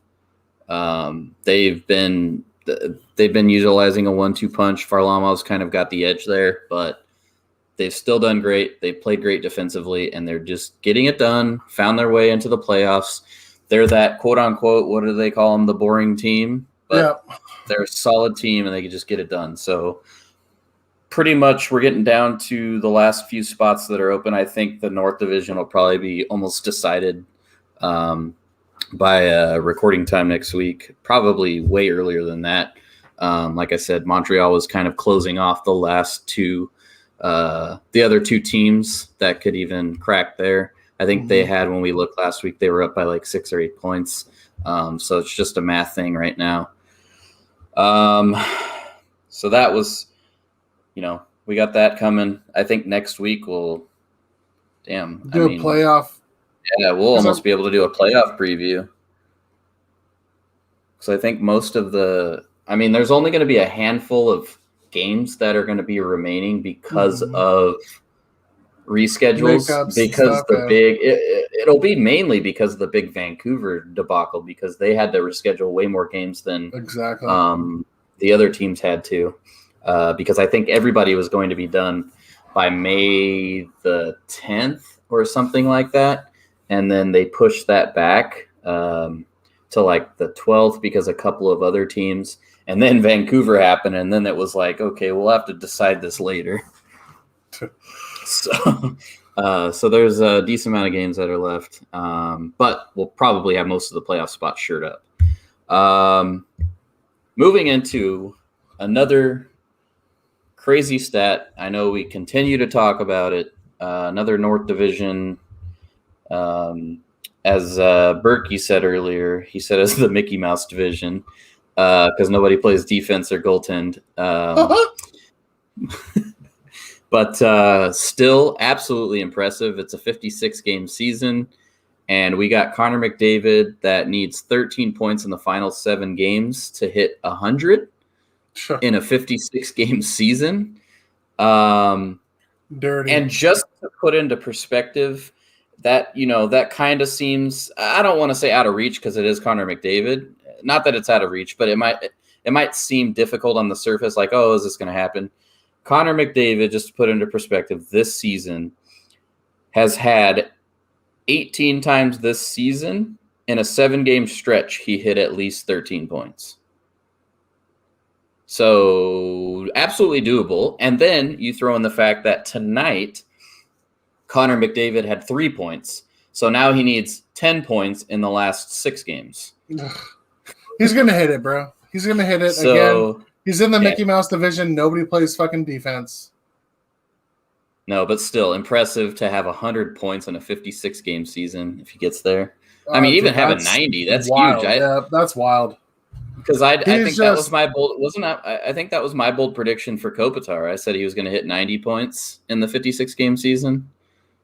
They've been utilizing a 1-2 punch. Varlamov's kind of got the edge there, but they've still done great. They played great defensively, and they're just getting it done. Found their way into the playoffs. They're that quote unquote, what do they call them? The boring team, but they're a solid team, and they can just get it done. So pretty much we're getting down to the last few spots that are open. I think the North Division will probably be almost decided by recording time next week, probably way earlier than that. Like I said, Montreal was kind of closing off the last 2, the other 2 teams that could even crack there. I think they had, when we looked last week, they were up by like 6 or 8 points. So it's just a math thing right now. So that was, we got that coming. I think next week we'll do a playoff. Yeah, we'll almost be able to do a playoff preview. Because I think most of there's only going to be a handful of games that are going to be remaining because of reschedules. It'll be mainly because of the big Vancouver debacle, because they had to reschedule way more games than the other teams had to. Because I think everybody was going to be done by May the 10th or something like that. And then they pushed that back to like the 12th because a couple of other teams. And then Vancouver happened, and then it was like, okay, we'll have to decide this later. So there's a decent amount of games that are left. But we'll probably have most of the playoff spots shored up. Moving into another crazy stat. I know we continue to talk about it. Another North Division. As Berkey said earlier, he said it's the Mickey Mouse division because nobody plays defense or goaltend. But still absolutely impressive. It's a 56-game season, and we got Connor McDavid that needs 13 points in the final 7 games to hit 100 in a 56-game season. Dirty. And just to put into perspective, that kind of seems, I don't want to say out of reach because it is Connor McDavid. Not that it's out of reach, but it might seem difficult on the surface, like, oh, is this going to happen? Connor McDavid, just to put into perspective, this season has had 18 times this season in a 7-game stretch, he hit at least 13 points. So absolutely doable. And then you throw in the fact that tonight Connor McDavid had 3 points. So now he needs 10 points in the last 6 games. He's going to hit it, bro. He's going to hit it again. He's in the Mickey Mouse division. Nobody plays fucking defense. No, but still impressive to have 100 points in a 56-game season if he gets there. Even having 90, that's wild. Huge. Yeah, that's wild. Because I think that was my bold, wasn't I think that was my bold prediction for Kopitar. I said he was going to hit 90 points in the 56-game season.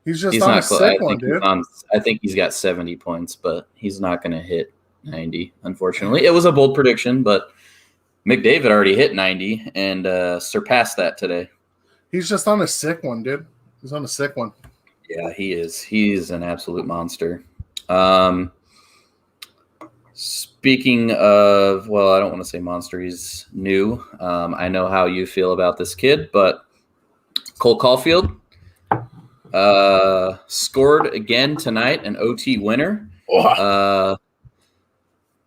He's on a sick one, dude. I think he's got 70 points, but he's not going to hit 90, unfortunately. It was a bold prediction, but McDavid already hit 90 and surpassed that today. He's just on a sick one, dude. He's on a sick one. Yeah, he is. He's an absolute monster. Speaking of, well, I don't want to say monster. He's new. I know how you feel about this kid, but Cole Caulfield scored again tonight, an OT winner.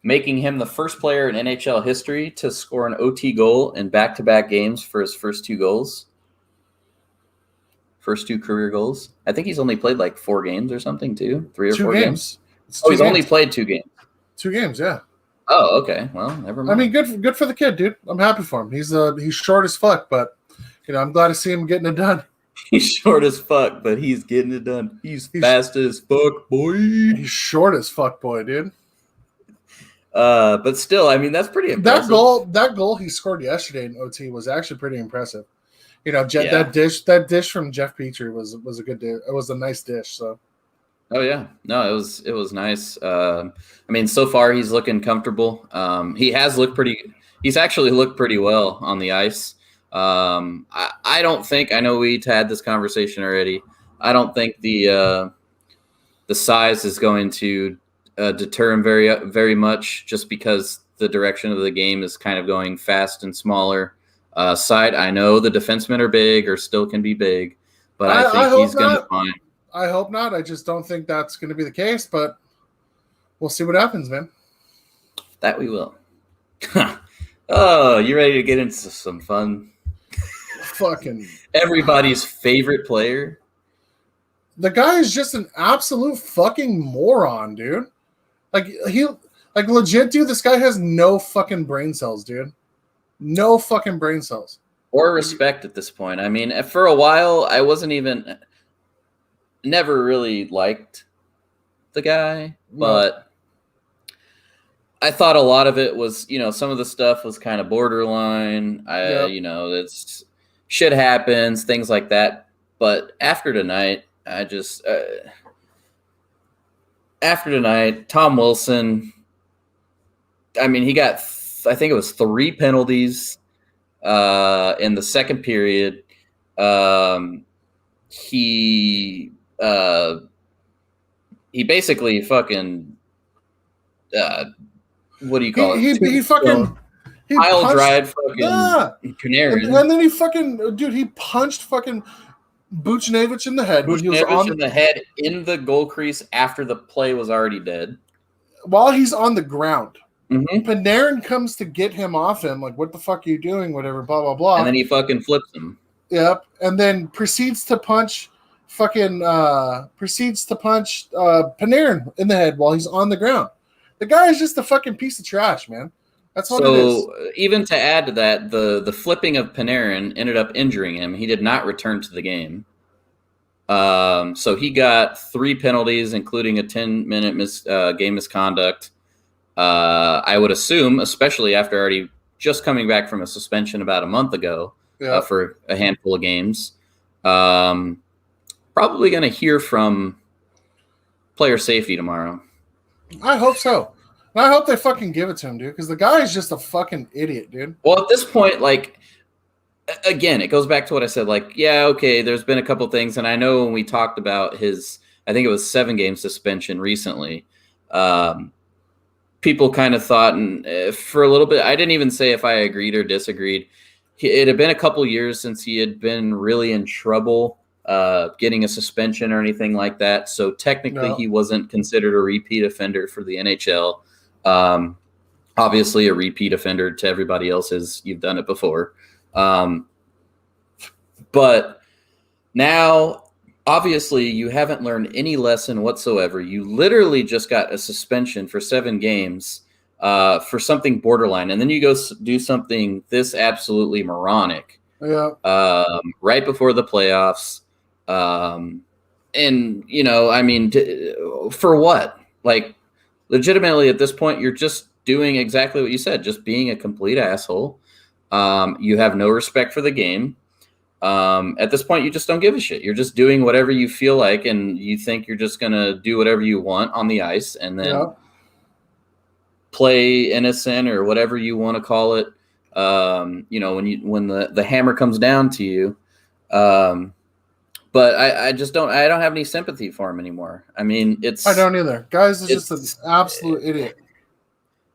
making him the first player in NHL history to score an OT goal in back-to-back games for his first 2 goals. First 2 career goals. I think he's only played like 4 games or something too. 3 or 4 games. He's only played 2 games. 2 games, yeah. Oh, okay. Well, never mind. I mean, good for the kid, dude. I'm happy for him. He's short as fuck, but I'm glad to see him getting it done. He's short as fuck, but he's getting it done. He's fast as fuck, boy. He's short as fuck, boy, dude. But still, I mean, that's pretty impressive. That goal he scored yesterday in OT was actually pretty impressive. That dish from Jeff Petrie was a good dish. It was a nice dish. So. Oh yeah, no, it was nice. I mean, so far he's looking comfortable. He has looked pretty. He's actually looked pretty well on the ice. I don't think. I know we had this conversation already. I don't think the size is going to deter him very much, just because the direction of the game is kind of going fast and smaller. Side. I know the defensemen are big, or still can be big, but I think he's going to find. I hope not. I just don't think that's going to be the case, but we'll see what happens, man. That we will. Oh, you ready to get into some fun? Fucking everybody's favorite player. The guy is just an absolute fucking moron, dude. Like legit, dude. This guy has no fucking brain cells, dude. No fucking brain cells. Or respect at this point. I mean, for a while, I never really liked the guy, but I thought a lot of it was, some of the stuff was kind of borderline. It's shit happens, things like that. But after tonight, Tom Wilson, I mean, he got, I think it was 3 penalties in the second period. He basically fucking what do you call it? He fucking pile drive fucking Panarin, and then he punched fucking Buchnevich in the head. Buchnevich in the head in the goal crease after the play was already dead. While he's on the ground. Mm-hmm. Panarin comes to get him off him, like, what the fuck are you doing? Whatever, blah, blah, blah. And then he fucking flips him. Yep. And then proceeds to punch Panarin in the head while he's on the ground. The guy is just a fucking piece of trash, man. That's what it is. So even to add to that, the flipping of Panarin ended up injuring him. He did not return to the game. So he got 3 penalties, including a 10-minute game misconduct. I would assume, especially after already just coming back from a suspension about a month ago for a handful of games. Probably going to hear from player safety tomorrow. I hope so. And I hope they fucking give it to him, dude, because the guy is just a fucking idiot, dude. Well, at this point, like, again, it goes back to what I said. Like, yeah, okay, there's been a couple things, and I know when we talked about his, I think it was 7-game suspension recently, people kind of thought, and for a little bit, I didn't even say if I agreed or disagreed. It had been a couple years since he had been really in trouble getting a suspension or anything like that. So technically he wasn't considered a repeat offender for the NHL. Obviously a repeat offender to everybody else is you've done it before. But now, obviously, you haven't learned any lesson whatsoever. You literally just got a suspension for 7 games for something borderline, and then you go do something this absolutely moronic right before the playoffs. And, I mean, for what? Like, legitimately, at this point, you're just doing exactly what you said, just being a complete asshole. You have no respect for the game. At this point, you just don't give a shit. You're just doing whatever you feel like, and you think you're just going to do whatever you want on the ice and then play innocent or whatever you want to call it. When the hammer comes down to you. But I don't have any sympathy for him anymore. I mean, I don't either. Guys is just an absolute idiot.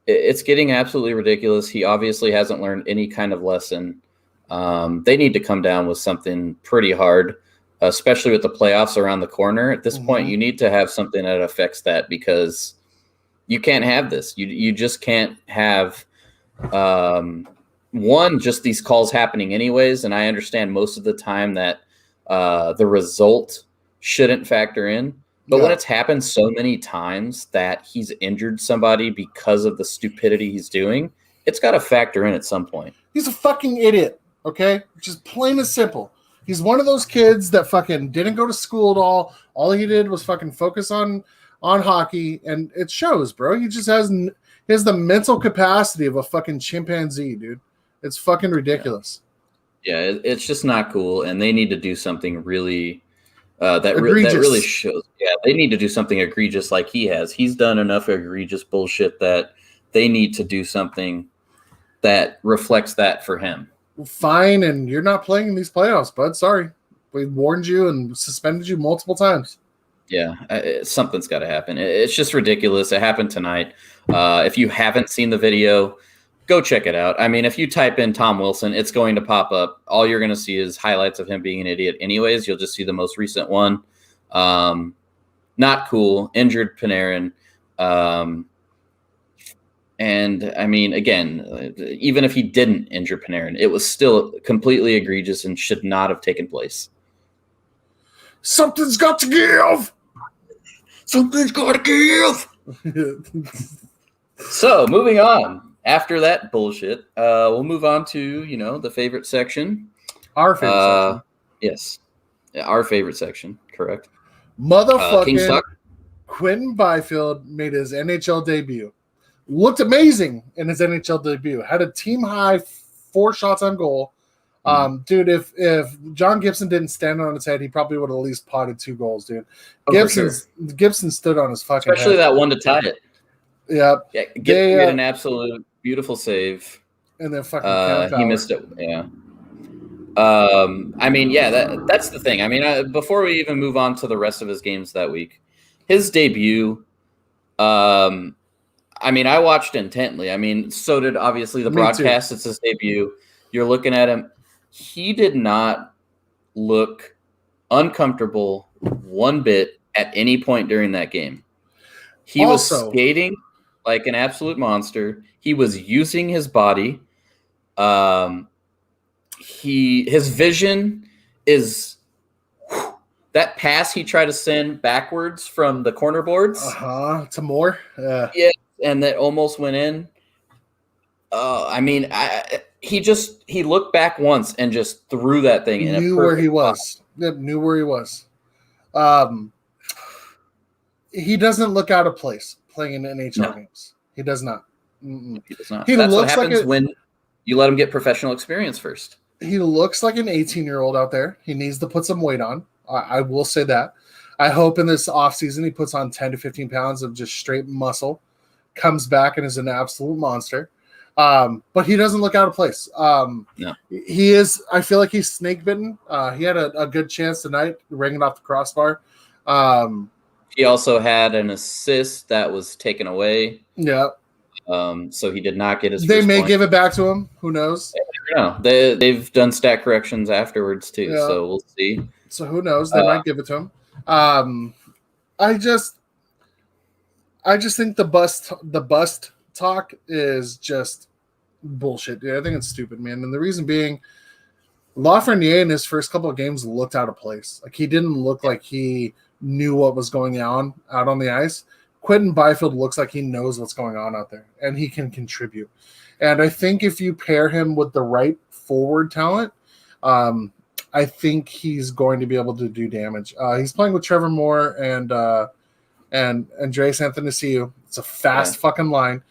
It's getting absolutely ridiculous. He obviously hasn't learned any kind of lesson. They need to come down with something pretty hard, especially with the playoffs around the corner. At this point, you need to have something that affects that, because You can't have this. You just can't have one, just these calls happening anyways. And I understand most of the time that the result shouldn't factor in. But when it's happened so many times that he's injured somebody because of the stupidity he's doing, it's got to factor in at some point. He's a fucking idiot, okay? Just plain and simple. He's one of those kids that fucking didn't go to school at all. All he did was fucking focus on hockey, and it shows, bro. He just has the mental capacity of a fucking chimpanzee, dude. It's fucking ridiculous. Yeah, it's just not cool, and they need to do something really that really shows. Yeah, they need to do something egregious like he has. He's done enough egregious bullshit that they need to do something that reflects that for him. Fine, and you're not playing in these playoffs, bud. Sorry. We warned you and suspended you multiple times. Yeah, something's got to happen. It's just ridiculous. It happened tonight. If you haven't seen the video, go check it out. I mean, if you type in Tom Wilson, it's going to pop up. All you're going to see is highlights of him being an idiot anyways. You'll just see the most recent one. Not cool. Injured Panarin. And, I mean, again, even if he didn't injure Panarin, it was still completely egregious and should not have taken place. Something's got to give. Something's got to give. So, moving on. After that bullshit, we'll move on to, the favorite section. Our favorite section. Yes. Our favorite section. Correct. Motherfucking Quentin Byfield made his NHL debut. Looked amazing in his NHL debut. Had a team high 4 shots on goal. Dude, if John Gibson didn't stand on his head, he probably would have at least potted 2 goals, dude. Gibson stood on his fucking Especially head. That one to tie it. Yeah. Gibson made an absolute beautiful save. And then fucking he missed it. Yeah. I mean, yeah, that's the thing. I mean, before we even move on to the rest of his games that week, his debut, I mean, I watched intently. I mean, so did obviously the broadcast. It's his debut. You're looking at him. He did not look uncomfortable one bit at any point during that game. He was skating like an absolute monster. He was using his body. His vision is that pass he tried to send backwards from the corner boards. To Moore. Yeah, and that almost went in. I mean, he looked back once and just threw that thing in. Knew where he was. Yep, knew where he was. He doesn't look out of place playing in NHL games. He does not. He does not. That's what happens when you let him get professional experience first. He looks like an 18-year-old out there. He needs to put some weight on. I will say that. I hope in this offseason he puts on 10 to 15 pounds of just straight muscle, comes back and is an absolute monster. But he doesn't look out of place. No. He is. I feel like he's snake bitten. He had a good chance tonight, ringing off the crossbar. He also had an assist that was taken away. Yeah. So he did not get his. They first may point. give it back to him. Who knows? No, they've done stat corrections afterwards too. Yeah. So we'll see. So who knows? They might give it to him. I just think the bust talk is just bullshit, dude. I think it's stupid, man. And the reason being, Lafreniere in his first couple of games looked out of place. Like he didn't look like he knew what was going on out on the ice. Quentin Byfield looks like he knows what's going on out there, and he can contribute. And I think if you pair him with the right forward talent, I think he's going to be able to do damage. He's playing with Trevor Moore and Andreas Athanasiou. It's a fast fucking line.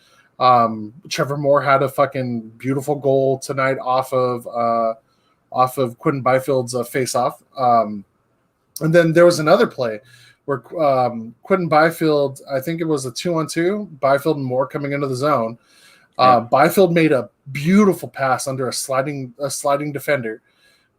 Trevor Moore had a fucking beautiful goal tonight off of Quentin Byfield's face-off. And then there was another play where Quentin Byfield, I think it was a 2-on-2, Byfield and Moore coming into the zone. Byfield made a beautiful pass under a sliding defender,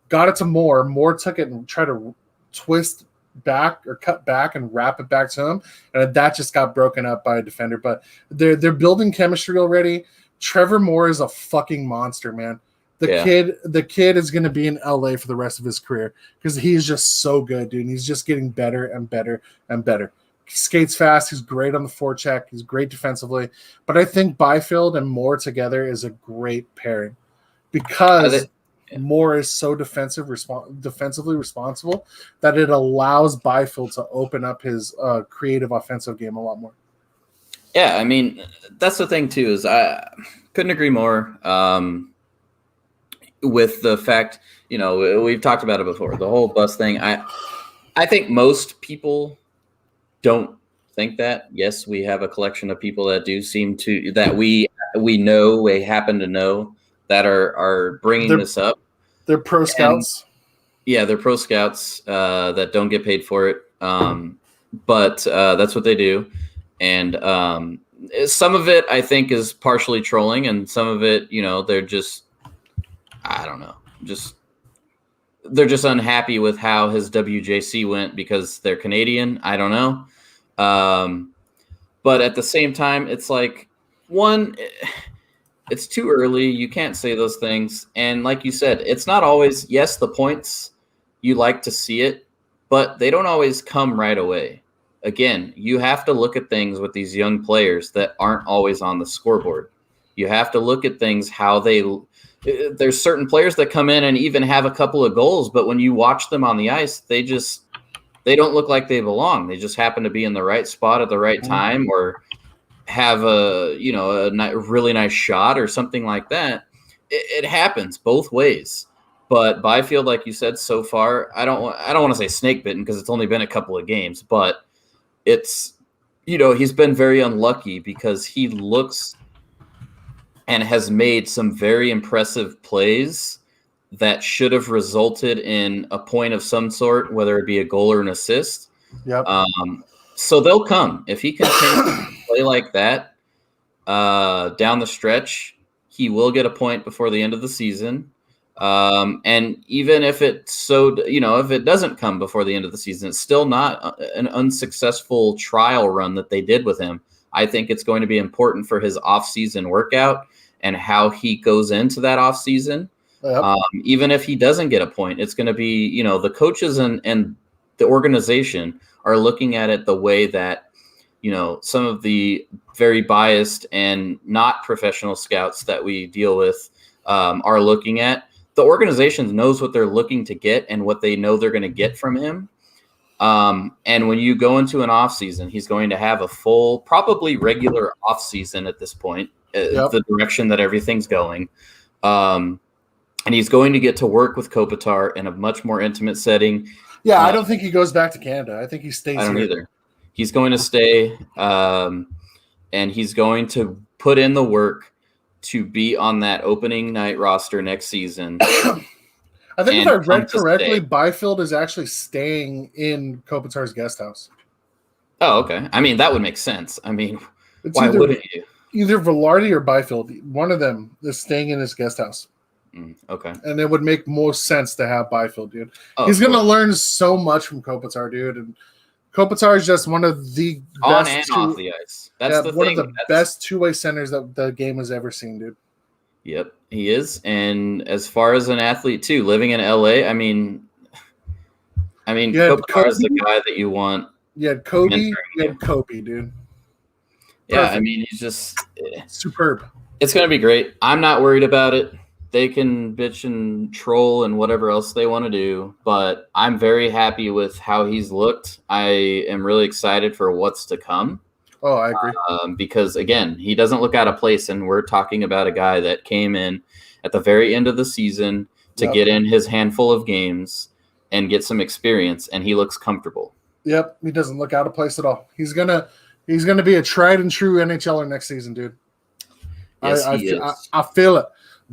got it to Moore. Moore took it and tried to twist back or cut back and wrap it back to him, and that just got broken up by a defender. But they're building chemistry already. Trevor Moore is a fucking monster, man. The kid is going to be in LA for the rest of his career because he's just so good, dude. And he's just getting better and better and better. skates fast. He's great on the forecheck. He's great defensively. But I think Byfield and Moore together is a great pairing because Moore is so defensively responsible that it allows Byfield to open up his creative offensive game a lot more. Yeah, I mean, that's the thing, too, is I couldn't agree more with the fact, we've talked about it before, the whole bus thing. I think most people don't think that. Yes, we have a collection of people that do seem to, that we happen to know that are bringing this up. They're pro scouts. Yeah, they're pro scouts that don't get paid for it. But that's what they do. And some of it, I think, is partially trolling, and some of it, they're just, I don't know, they're just unhappy with how his WJC went because they're Canadian. I don't know. But at the same time, it's like, one, it's too early. You can't say those things. And like you said, it's not always, yes, the points, you like to see it, but they don't always come right away. Again, you have to look at things with these young players that aren't always on the scoreboard. You have to look at things there's certain players that come in and even have a couple of goals, but when you watch them on the ice, they don't look like they belong. They just happen to be in the right spot at the right time or have a really nice shot or something like that. It happens both ways. But Byfield, like you said, so far, I don't want to say snake bitten because it's only been a couple of games, but it's, he's been very unlucky because he looks and has made some very impressive plays that should have resulted in a point of some sort, whether it be a goal or an assist. Yep. So they'll come. If he continues to play like that down the stretch, he will get a point before the end of the season. And even if if it doesn't come before the end of the season, it's still not an unsuccessful trial run that they did with him. I think it's going to be important for his off-season workout and how he goes into that off-season. Yep. Even if he doesn't get a point, it's going to be, the coaches and the organization are looking at it the way that, some of the very biased and not professional scouts that we deal with are looking at. The organization knows what they're looking to get and what they know they're going to get from him. And when you go into an off season, he's going to have a full, probably regular off season at this point, the direction that everything's going. And he's going to get to work with Kopitar in a much more intimate setting. Yeah, I don't think he goes back to Canada. I think he stays here. I don't either. He's going to stay, and he's going to put in the work to be on that opening night roster next season. I think if I read correctly, Byfield is actually staying in Kopitar's guest house. Oh, okay. I mean, that would make sense. I mean, why wouldn't you? Either Velarde or Byfield, one of them is staying in his guest house. Okay. And it would make more sense to have Byfield, dude. He's going to learn so much from Kopitar, dude. And Kopitar is just one of the on best and off the ice. That's one of the best two-way centers that the game has ever seen, dude. Yep, he is. And as far as an athlete too, living in LA, I mean Kopitar is the guy that you want. You had Kobe, you had Kobe, dude. Yeah, perfect. I mean, he's just superb. It's going to be great. I'm not worried about it. They can bitch and troll and whatever else they want to do, but I'm very happy with how he's looked. I am really excited for what's to come. Oh, I agree. Because, again, he doesn't look out of place, and we're talking about a guy that came in at the very end of the season to get in his handful of games and get some experience, and he looks comfortable. Yep, he doesn't look out of place at all. He's gonna be a tried and true NHLer next season, dude. Yes, he is. I feel it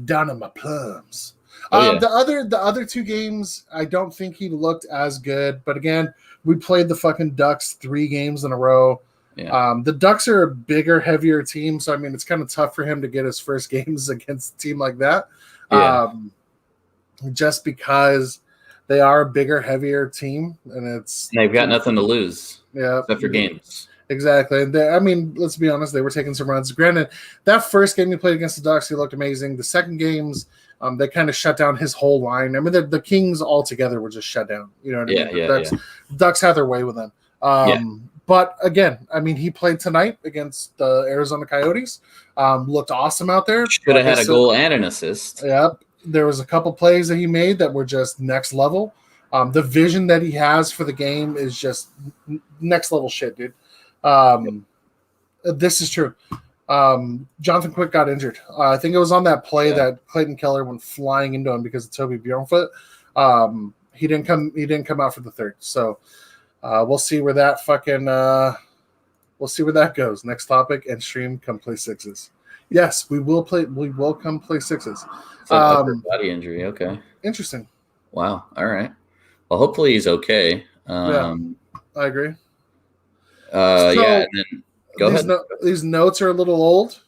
down in my plums. The other two games, I don't think he looked as good. But again, we played the fucking Ducks 3 games in a row. Yeah. The Ducks are a bigger, heavier team, so I mean it's kind of tough for him to get his first games against a team like that. Yeah. Just because they are a bigger, heavier team, and they've got nothing to lose. Yeah, except for games. Exactly. And let's be honest, they were taking some runs. Granted, that first game he played against the Ducks, he looked amazing. The second games, they kind of shut down his whole line. I mean, the Kings altogether were just shut down. You know what I mean? Yeah. Ducks had their way with them. But again, I mean, he played tonight against the Arizona Coyotes. Looked awesome out there. Should have had a goal and an assist. Yep. There was a couple plays that he made that were just next level. The vision that he has for the game is just next level shit, dude. This is true. Jonathan Quick got injured. I think it was on that play that Clayton Keller went flying into him because of Toby Bjornfoot. He didn't come out for the third. So we'll see where that goes. Next topic, and stream come play sixes. Yes, we will come play sixes. Body injury. Okay. Interesting. Wow. All right. Well, hopefully he's okay. I agree. And then go ahead. These notes are a little old.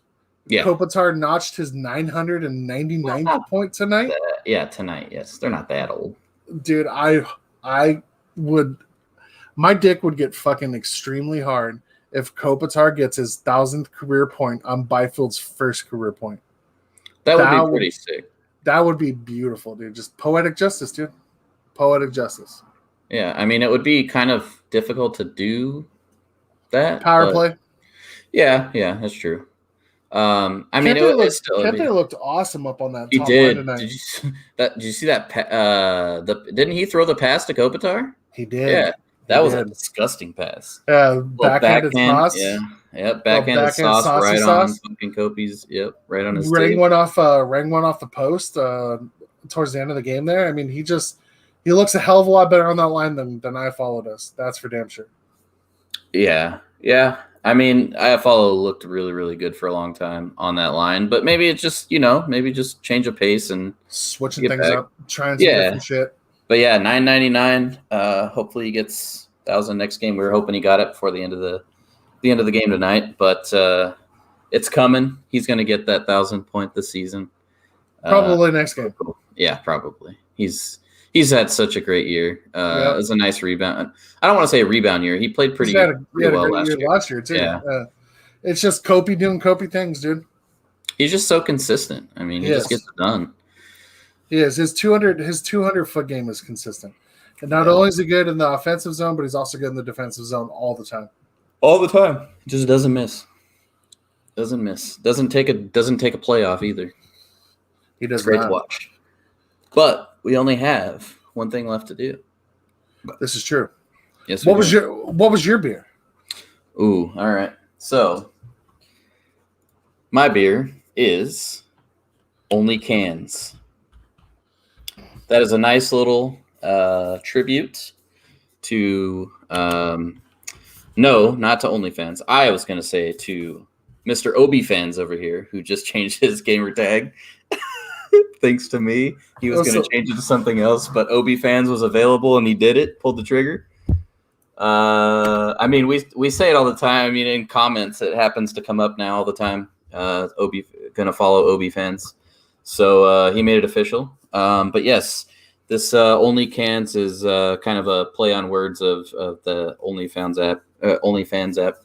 Yeah. Kopitar notched his 999th point tonight. Tonight. Yes, they're not that old. Dude, I would. My dick would get fucking extremely hard if Kopitar gets his 1,000th career point on Byfield's first career point. That would be pretty sick. That would be beautiful, dude. Just poetic justice, dude. Poetic justice. Yeah, I mean, it would be kind of difficult to do that. Power play. Yeah, that's true. I mean, Kempe looked awesome up on that. He top did. Line tonight. Did you see that? Didn't he throw the pass to Kopitar? He did. Yeah, that was a disgusting pass. Backhanded sauce. Yeah, backhanded sauce right on fucking Kopi's. Yep, right on his. Rang one off the post towards the end of the game. There, I mean, he looks a hell of a lot better on that line than I followed us. That's for damn sure. Yeah. I mean, Iafallo looked really, really good for a long time on that line, but maybe it's just, just change of pace and switching things up, trying some different shit. But yeah, 999. Hopefully he gets 1,000 next game. We were hoping he got it before the end of the game tonight, but it's coming. He's going to get that 1,000 point this season. Probably next game. Yeah, probably. He's had such a great year. It was a nice rebound. I don't want to say a rebound year. He played pretty well last year too. Yeah. It's just Kopi doing Kopi things, dude. He's just so consistent. I mean, he just gets it done. He is. His 200-foot game is consistent. And not only is he good in the offensive zone, but he's also good in the defensive zone all the time. All the time. Just doesn't miss. Doesn't miss. Doesn't take a playoff either. He does. It's great to watch. But we only have one thing left to do. This is true. Yes. What was your beer? Ooh, all right. So my beer is Only Cans. That is a nice little tribute to no, not to OnlyFans. I was going to say to Mr. Obi Fans over here, who just changed his gamer tag. Thanks to me. He was going to change it to something else, but Obi Fans was available and he did it, pulled the trigger. I mean, we say it all the time. I mean, in comments, it happens to come up now all the time. Obi going to follow Obi Fans. So he made it official. But yes, this Only Cans is kind of a play on words of the OnlyFans app.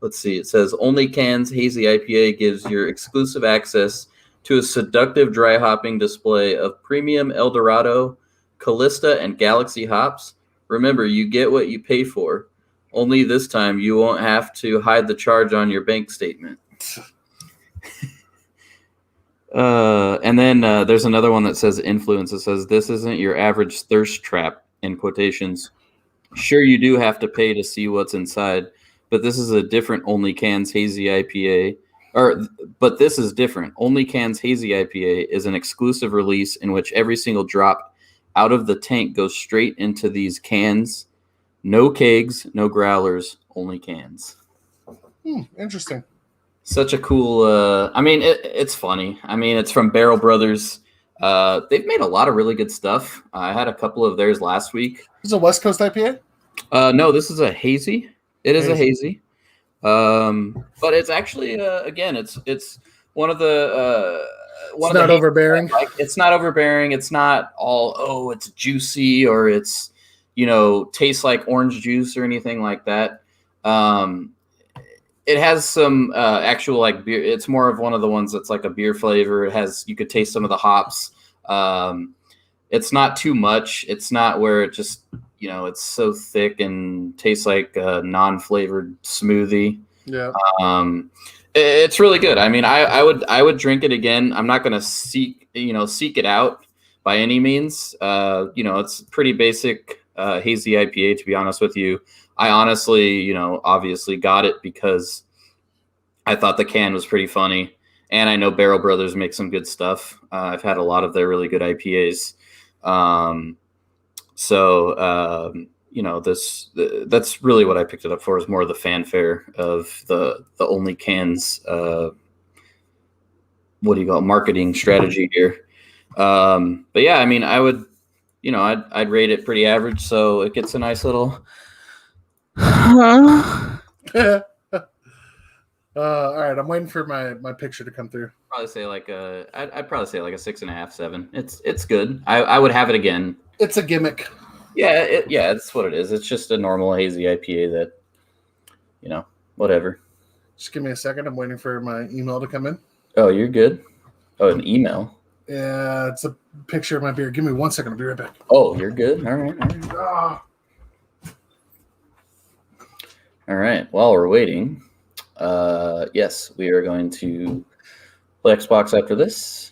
Let's see. It says Only Cans Hazy IPA gives your exclusive access to a seductive dry hopping display of premium Eldorado, Callista, and Galaxy hops. Remember, you get what you pay for. Only this time, you won't have to hide the charge on your bank statement. And then there's another one that says influence. It says, this isn't your average thirst trap, in quotations. Sure, you do have to pay to see what's inside, but this is a different Only Cans Hazy IPA. But this is different. Only Cans Hazy IPA is an exclusive release in which every single drop out of the tank goes straight into these cans. No kegs, no growlers, only cans. Interesting. Such a cool. I mean, it's funny. I mean, it's from Barrel Brothers. They've made a lot of really good stuff. I had a couple of theirs last week. Is it a West Coast IPA? No, this is a hazy. It is a hazy. But it's actually again, it's one of the it's not overbearing. It's not overbearing. It's not all it's juicy or it's tastes like orange juice or anything like that. It has some actual like beer. It's more of one of the ones that's like a beer flavor. You could taste some of the hops. It's not too much. It's not where it just it's so thick and tastes like a non-flavored smoothie. Yeah. It's really good. I mean, I would drink it again. I'm not going to seek it out by any means. It's pretty basic hazy IPA, to be honest with you. I honestly, obviously got it because I thought the can was pretty funny. And I know Barrel Brothers make some good stuff. I've had a lot of their really good IPAs. That's really what I picked it up for, is more of the fanfare of the only cans. Marketing strategy here. But yeah, I mean, I would, I'd rate it pretty average. So it gets a nice little. All right, I'm waiting for my picture to come through. I'd probably say like a 6.5, 7. It's good. I would have it again. It's a gimmick. Yeah, that's what it is. It's just a normal hazy IPA that, whatever. Just give me a second. I'm waiting for my email to come in. Oh, you're good. Oh, an email. Yeah, it's a picture of my beer. Give me 1 second. I'll be right back. Oh, you're good. All right. All right. While we're waiting, yes, we are going to play Xbox after this.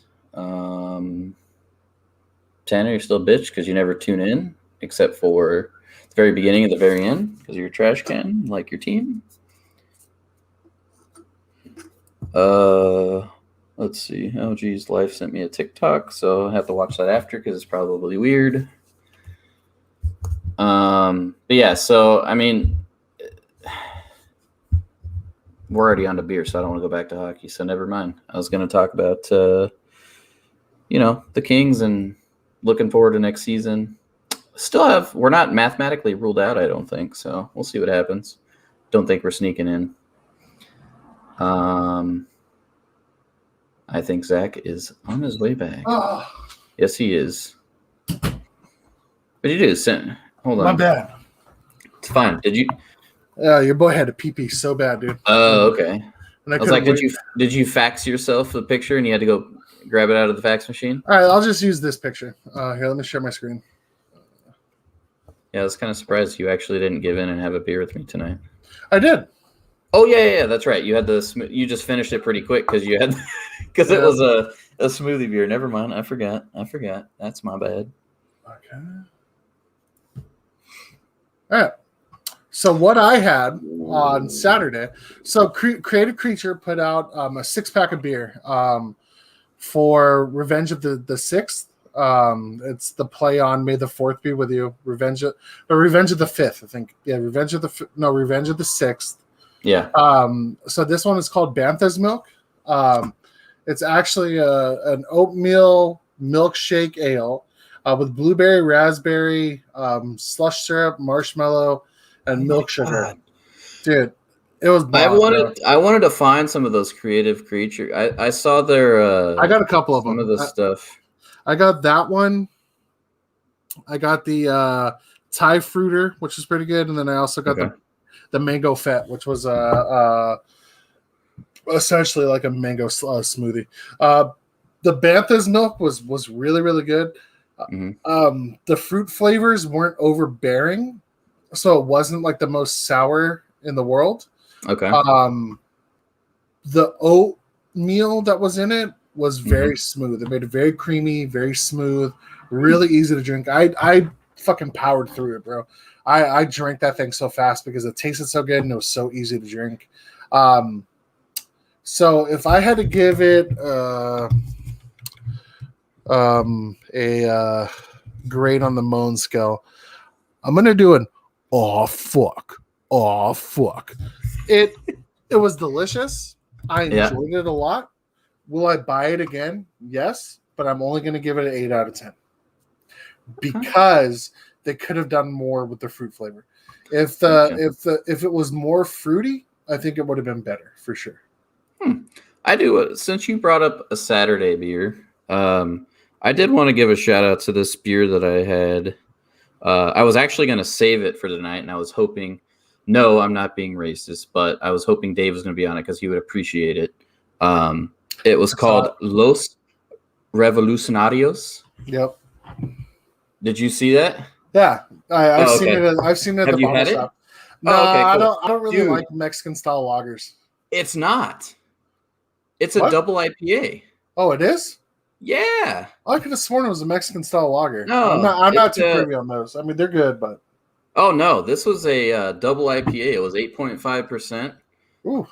Tanner, you're still a bitch because you never tune in, except for the very beginning and the very end because you're a trash can, like your team. Let's see. Oh, geez, Life sent me a TikTok, so I have to watch that after because it's probably weird. But yeah, so I mean, we're already on to beer, so I don't want to go back to hockey. So never mind. I was going to talk about, the Kings and looking forward to next season. We're not mathematically ruled out, I don't think. So we'll see what happens. Don't think we're sneaking in. I think Zach is on his way back. Oh. Yes, he is. What did you do? Hold on. My bad. It's fine. Did you? Your boy had a pee so bad, dude. Oh, okay. I was like, did you fax yourself the picture and you had to go grab it out of the fax machine? All right, I'll just use this picture. Here, let me share my screen. Yeah, I was kind of surprised you actually didn't give in and have a beer with me tonight. I did. Oh yeah, that's right. You had you just finished it pretty quick because it was a smoothie beer. Never mind, I forgot. That's my bad. Okay. All right. So what I had on Saturday, Creative Creature put out a 6-pack of beer for Revenge of the 6th. It's the play on May the 4th be with you. Revenge of the 5th, I think. Yeah, Revenge of the 6th. Yeah. So this one is called Bantha's Milk. It's actually an oatmeal milkshake ale with blueberry, raspberry, slush syrup, marshmallow, and milk sugar. God. Dude, it was bomb, I wanted to find some of those Creative Creature. I saw their I got a couple of them. Some of the stuff. I got that one. I got the Thai Fruiter, which is pretty good, and then I also got the Mango Fett, which was essentially like a mango smoothie. The Bantha's milk was really, really good. Mm-hmm. The fruit flavors weren't overbearing, so it wasn't like the most sour in the world. Okay. The oatmeal that was in it was very smooth. It made it very creamy, very smooth, really easy to drink. I fucking powered through it, bro. I drank that thing so fast because it tasted so good and it was so easy to drink. So if I had to give it a grade on the Moan scale, I'm gonna do an oh fuck. It was delicious. I enjoyed it a lot. Will I buy it again? Yes, but I'm only gonna give it an 8 out of 10 because they could have done more with the fruit flavor. If it was more fruity, I think it would have been better for sure. I do. Since you brought up a Saturday beer, I did want to give a shout out to this beer that I had. I was actually going to save it for tonight, and I was hoping. No, I'm not being racist, but I was hoping Dave was going to be on it because he would appreciate it. It was called Los Revolucionarios. Yep. Did you see that? Yeah, I've Oh, seen okay. it. I've seen it at Have the you bottle had it? shop. No, Oh, okay, I cool. don't really Dude. like Mexican style lagers. It's not. It's a What? double IPA. Oh, it is? Yeah. I could have sworn it was a Mexican style lager. No, I'm not it's too privy on those. I mean, they're good, but Oh no, this was a double IPA. It was 8.5%. ooh,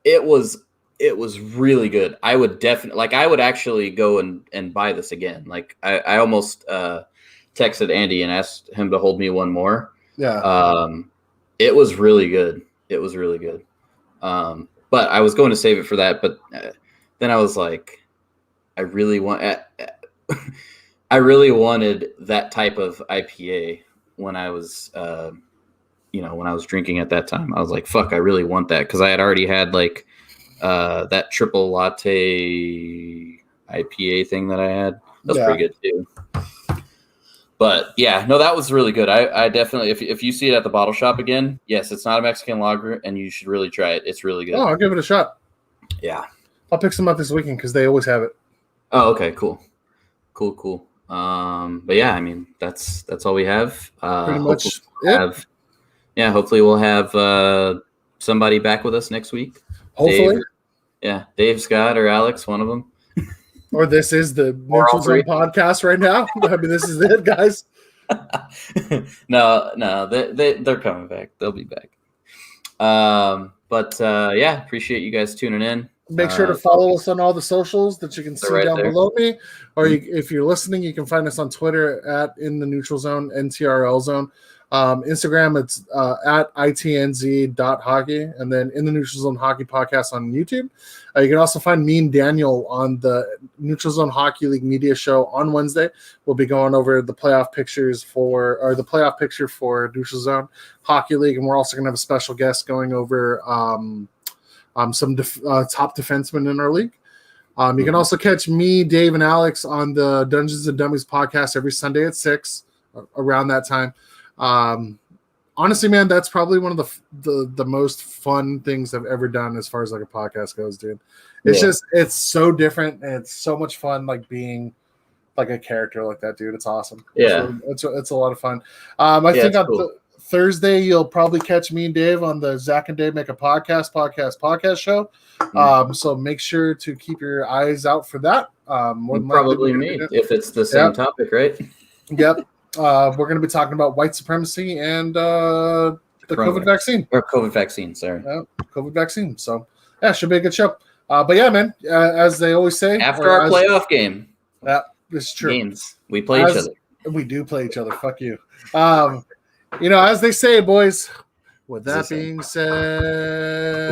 It was really good. I would definitely I would actually go and buy this again. Like I almost texted Andy and asked him to hold me one more. yeah. It was really good. It was really good. But I was going to save it for that, but then I was like, I really wanted that type of IPA when I was when I was drinking at that time. I was like, fuck, I really want that, because I had already had that triple latte IPA thing that I had. That was pretty good too. But yeah, no, that was really good. I definitely, if you see it at the bottle shop again, yes, it's not a Mexican lager, and you should really try it. It's really good. Oh, I'll give it a shot. Yeah, I'll pick some up this weekend because they always have it. Oh, okay, cool. But yeah, I mean, that's all we have. Pretty much it. Hopefully we'll have somebody back with us next week. Hopefully. Dave, Scott, or Alex, one of them. Or this is the Neutral Zone podcast right now. I mean, this is it, guys. No, they're coming back. They'll be back. Appreciate you guys tuning in. Make sure to follow us on all the socials that you can see down below me. Or if you're listening, you can find us on Twitter at In the Neutral Zone, NTRL Zone. Instagram, it's at itnz.hockey, and then In the Neutral Zone Hockey Podcast on YouTube. You can also find me and Daniel on the Neutral Zone Hockey League Media Show on Wednesday. We'll be going over the playoff picture for Neutral Zone Hockey League, and we're also going to have a special guest going over some top defensemen in our league. You can also catch me, Dave, and Alex on the Dungeons and Dummies podcast every Sunday at 6 around that time. Honestly, man, that's probably one of the most fun things I've ever done as far as like a podcast goes, dude. It's so different, and it's so much fun, like being like a character like that, dude. It's awesome. Yeah, it's a lot of fun. I think on Thursday you'll probably catch me and Dave on the Zach and Dave Make a Podcast show. So make sure to keep your eyes out for that. More than probably me if it's the same topic, right? Yep. We're going to be talking about white supremacy and the COVID vaccine. Or COVID vaccine, sorry. COVID vaccine. So, yeah, should be a good show. But, yeah, man, as they always say. After our playoff game. That is true. Games. We play each other. We do play each other. Fuck you. As they say, boys, with that being said.